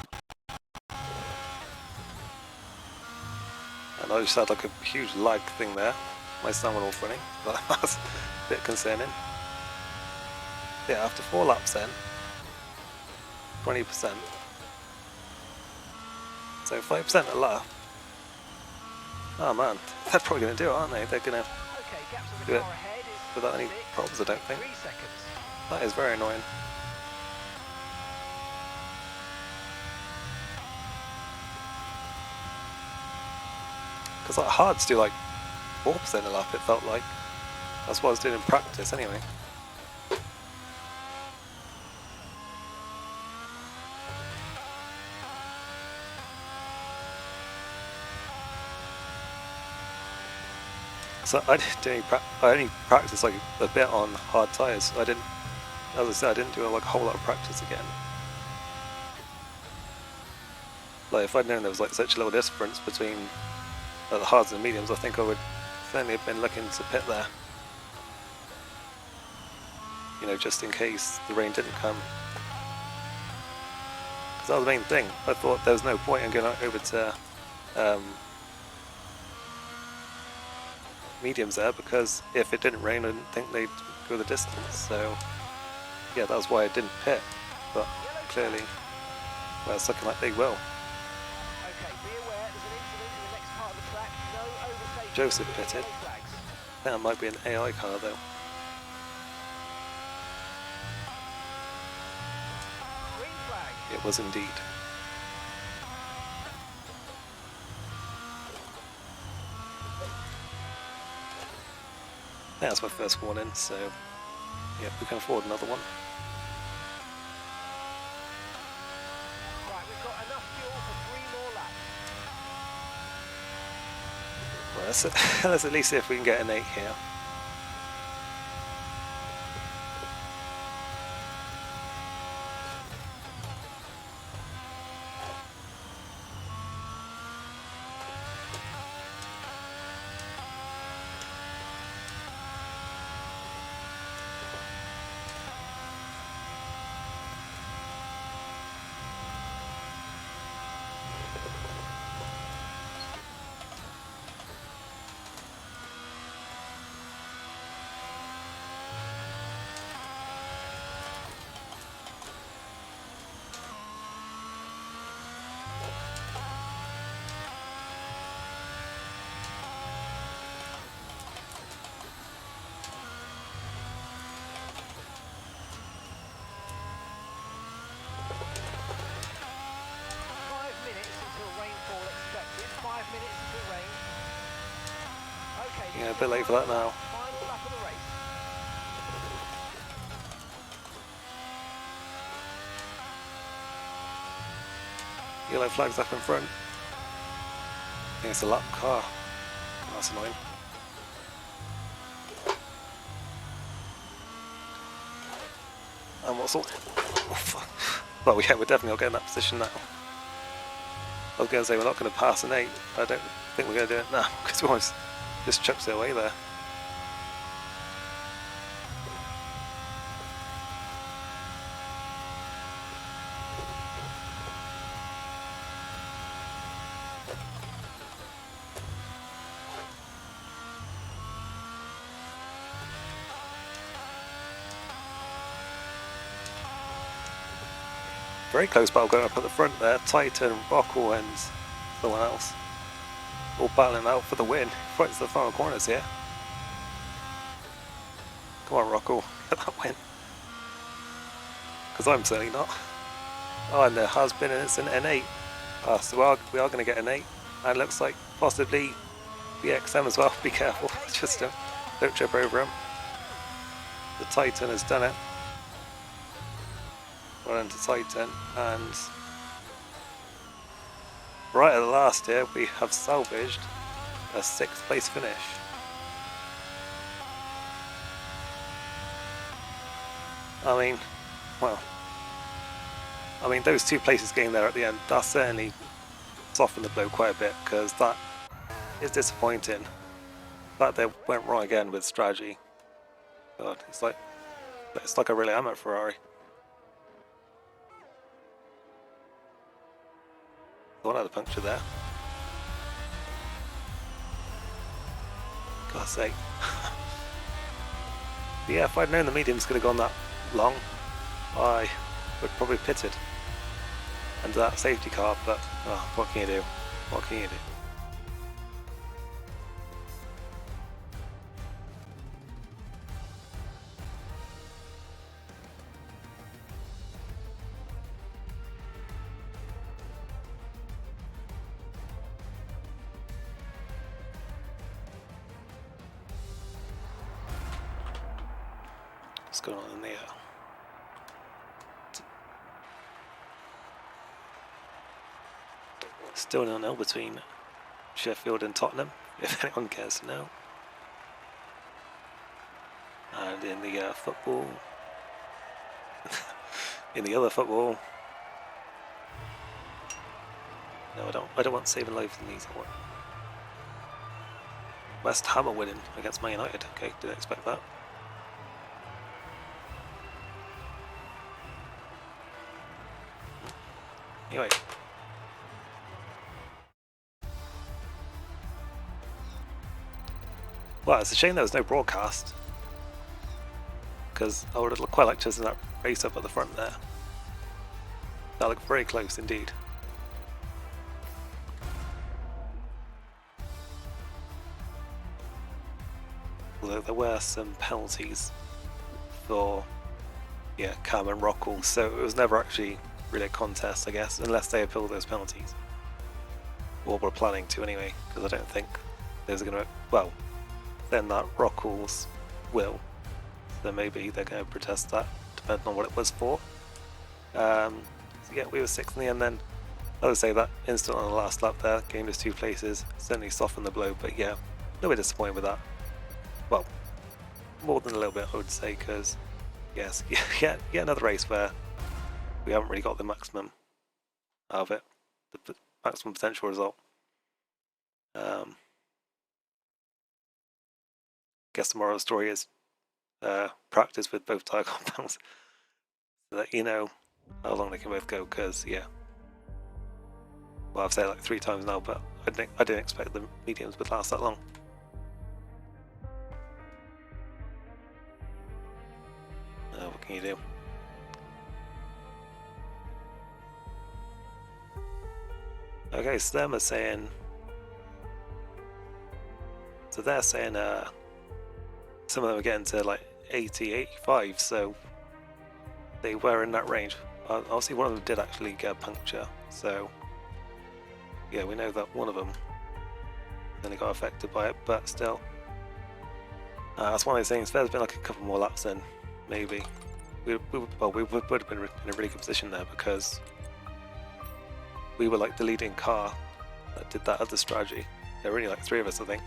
And I just had like a huge lag thing there. My sound went off running. That's a bit concerning. Yeah, after 4 laps then, 20%. So 5% a lap. Oh man, they're probably going to do it, aren't they? They're going to Okay, gaps of do the it car ahead is without any 6, problems, I don't think. 3 seconds. That is very annoying. Because like hard to do like 4% a lap, it felt like. That's what I was doing in practice anyway. So I didn't do any I only practiced like a bit on hard tyres. I didn't, as I said, I didn't do like a whole lot of practice again. Like if I'd known there was like such a little difference between the hards and mediums, I think I would certainly have been looking to pit there. You know, just in case the rain didn't come. Because that was the main thing. I thought there was no point in going over to mediums there, because if it didn't rain, I didn't think they'd go the distance. So yeah, that was why I didn't pit. But clearly, well, it's looking like they will. Okay, be aware there's an incident in the next part of the track. No overtaking. Joseph pitted. Yellow flags. That might be an AI car though. Green flag. It was indeed. That's my first warning, so yeah, we can afford another one. Right, we've got enough fuel for 3 more laps. Well, let's at least see if we can get an 8 here. Yeah, a bit late for that now. Final lap of the race. Yellow flags up in front. I think it's a lap car. That's annoying. And what's all... Well, yeah, we're definitely not getting that position now. I was going to say we're not going to pass an 8. I don't think we're going to do it now, because we almost just chucks it away there. Very close battle going up at the front there. Titan, Rockwell and someone else all battling out for the win. Right to the final corners here. Come on, Rockwell, get that win. Because I'm certainly not. Oh, and there has been an N8. So we are going to get an 8. And it looks like possibly the XM as well. Be careful, just don't trip over him. The Titan has done it. Well into Titan, and right at the last here we have salvaged a 6th place finish. I mean, well, those 2 places gained there at the end, that certainly softened the blow quite a bit, because that is disappointing. That they went wrong again with strategy. God, it's like I really am at Ferrari. One had a puncture there. God's sake. Yeah, if I'd known the mediums could have gone that long, I would probably have pitted under that safety car, but oh, what can you do? What can you do? What's going on in there? Still 0-0 between Sheffield and Tottenham, if anyone cares to know. And in the football, in the other football, no, I don't want saving lives in these. I want West Ham are winning against Man United. Okay, didn't expect that. Anyway. Well, it's a shame there was no broadcast, because I would have quite liked to have seen that race up at the front there. That looked very close indeed. Although there were some penalties for, yeah, Cam and Rockwell, so it was never actually really a contest, I guess, unless they appeal those penalties. Or were planning to anyway, because I don't think those are going to, well, then that Rockwell's will, so maybe they're going to protest that, depending on what it was for. So yeah, we were 6th in the end then. I would say that instant on the last lap there, gained us 2 places, certainly softened the blow, but yeah, a little bit disappointed with that. Well, more than a little bit I would say, because yes, yeah, another race where we haven't really got the maximum out of it, the maximum potential result. Guess the moral of the story is practice with both tyre compounds so that you know how long they can both go, because yeah, well, I've said it like 3 times now, but I didn't expect the mediums would last that long. What can you do? Okay, so them are saying, so they're saying some of them are getting to like 80, 85, so they were in that range. Obviously one of them did actually get a puncture, so yeah, we know that one of them only got affected by it, but still. That's one of those things, if there's been like a couple more laps then maybe we would have been in a really good position there, because we were like the leading car that did that other strategy. There were only like 3 of us, I think.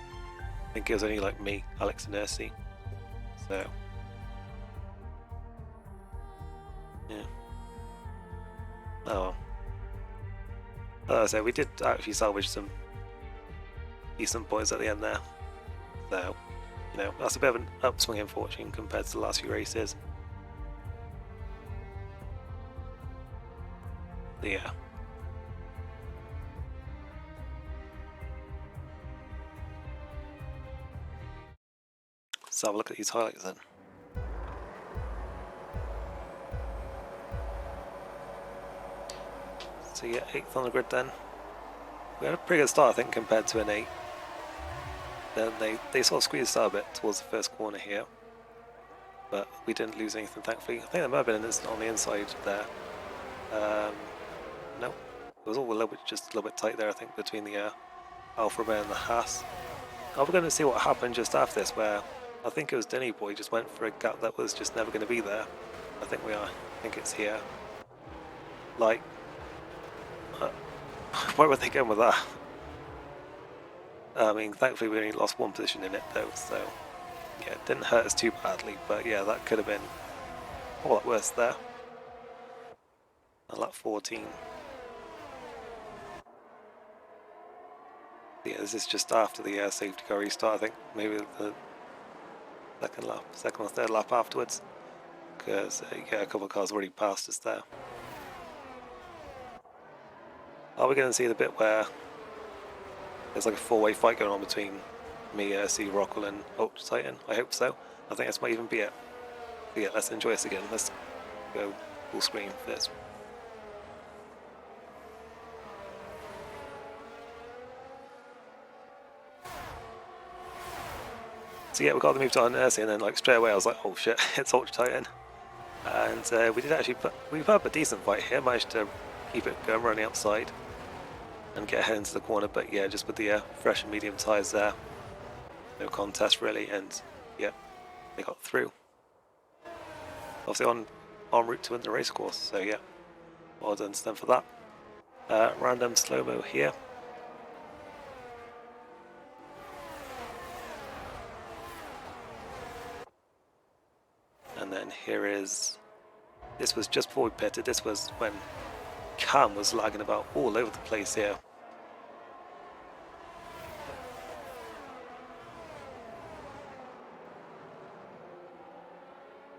I think it was only like me, Alex and Ursi. So Yeah. Oh well. So we did actually salvage some decent points at the end there. So, you know, that's a bit of an upswing in fortune compared to the last few races. But yeah. Let's have a look at these highlights then. So yeah, 8th on the grid then. We had a pretty good start, I think, compared to an 8. Then they sort of squeezed out a bit towards the first corner here. But we didn't lose anything, thankfully. I think there might have been an incident on the inside there. No, it was all just a little bit tight there, I think, between the Alfa Romeo and the Haas. Now we're going to see what happened just after this, where I think it was Denny Boy just went for a gap that was just never going to be there. I think it's here. Like, where were they going with that? I mean, thankfully we only lost one position in it though, so yeah, it didn't hurt us too badly, but yeah, that could have been a lot worse there. On lap 14. Yeah, this is just after the safety car restart, I think, maybe the second or third lap afterwards, because yeah, a couple of cars already passed us there. Are we going to see the bit where there's like a four-way fight going on between me, C. Rockwell and Ultra Titan? I hope so. I think this might even be it. But yeah, let's enjoy this again. Let's go full screen first. So yeah, we got the move to inertia, and then like straight away I was like, oh shit, it's Ultra Titan. And we did actually we put up a decent fight here, managed to keep it going around the outside and get ahead into the corner, but yeah, just with the fresh and medium tyres there, no contest really, and yeah, they got through. Obviously on route to win the race course, so yeah, well done to them for that. Random slow-mo here. And then here is, this was just before we pitted, this was when Cam was lagging about all over the place here.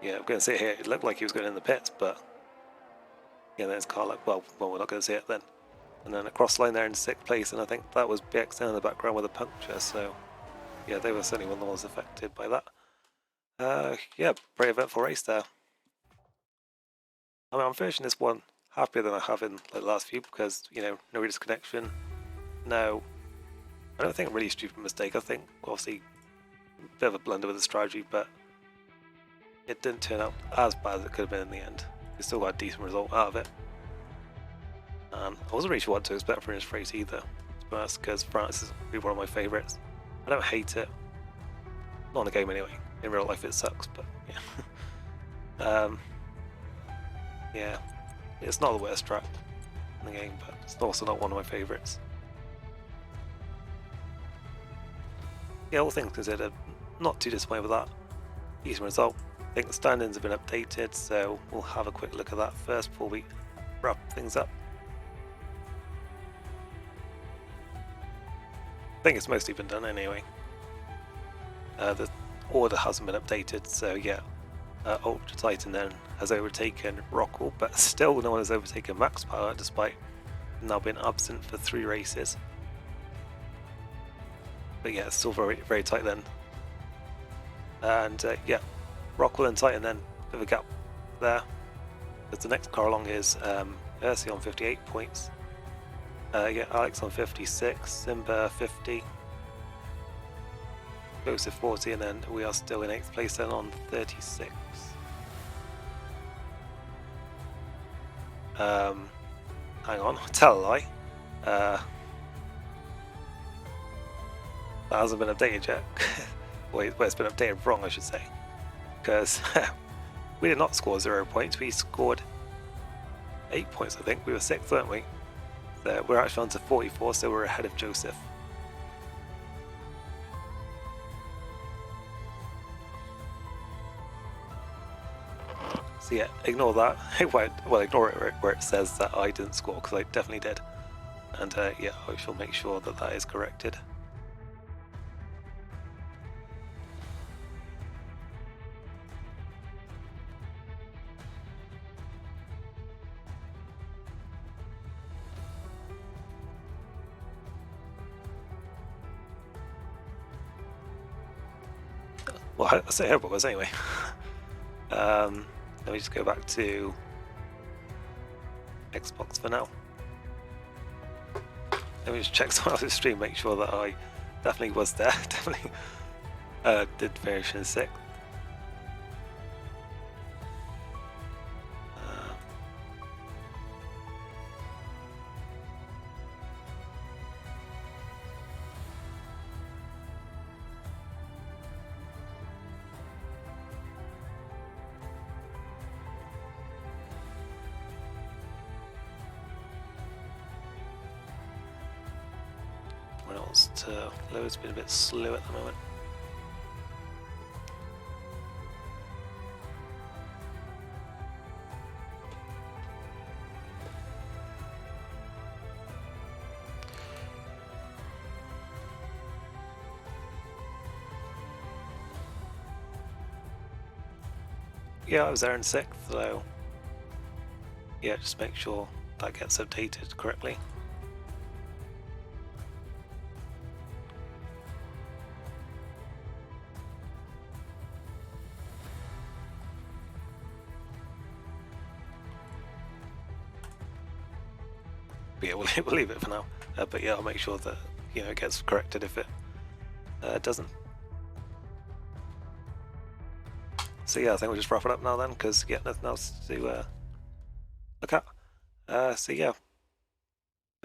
Yeah, I'm going to see it here, it looked like he was going in the pits, but yeah, there's car like, well, we're not going to see it then. And then across the line there in 6th place, and I think that was BX down in the background with a puncture, so yeah, they were certainly one of the ones affected by that. Yeah, pretty eventful race there. I mean, I'm finishing this one happier than I have in the last few because, you know, no redisconnection. No, I don't think a really stupid mistake. I think, obviously, a bit of a blunder with the strategy, but it didn't turn out as bad as it could have been in the end. We still got a decent result out of it. I wasn't really sure what to expect from this race either, to be honest, because France is really one of my favourites. I don't hate it. Not in the game anyway. In real life it sucks, but yeah. Yeah, it's not the worst track in the game, but it's also not one of my favourites. Yeah, all things considered, not too disappointed with that. Decent result. I think the standings have been updated, so we'll have a quick look at that first before we wrap things up. I think it's mostly been done anyway. The order hasn't been updated, so yeah. Ultra Titan then has overtaken Rockwell, but still no one has overtaken Max Power despite now being absent for 3 races. But yeah, it's still very, very tight then. And yeah, Rockwell and Titan then, bit of a gap there. Because the next car along is Ursi on 58 points. Yeah, Alex on 56, Simba 50, Joseph 40, and then we are still in 8th place then on 36. Hang on, tell a lie. That hasn't been updated yet. Well, it's been updated wrong, I should say. Because we did not score 0 points, we scored 8 points, I think. We were 6th, weren't we? So we're actually on to 44, so we're ahead of Joseph. So yeah, ignore that. Well, ignore it where it says that I didn't score, because I definitely did. And yeah, I shall make sure that that is corrected. Well, I say hope it was anyway. Let me just go back to Xbox for now. Let me just check someone else's stream, make sure that I definitely was there. Definitely did finish in 6th. Load's been a bit slow at the moment. Yeah, I was there in 6th, so yeah, just make sure that gets updated correctly. But yeah, we'll leave it for now. But yeah, I'll make sure that it gets corrected if it doesn't. So yeah, I think we'll just wrap it up now then, because yeah, nothing else to look at. So yeah,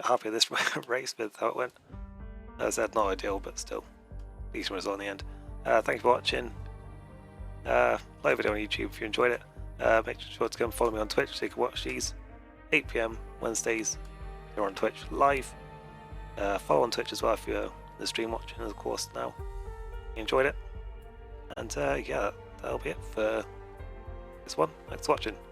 happy with this race with how it went. As I said, not ideal, but still decent result in the end. Thanks for watching. Like the video on YouTube if you enjoyed it. Make sure to come follow me on Twitch so you can watch these 8 PM Wednesdays. You're on Twitch live. Follow on Twitch as well if you're the stream watching, of course. Now you enjoyed it, and yeah, that'll be it for this one. Thanks for watching.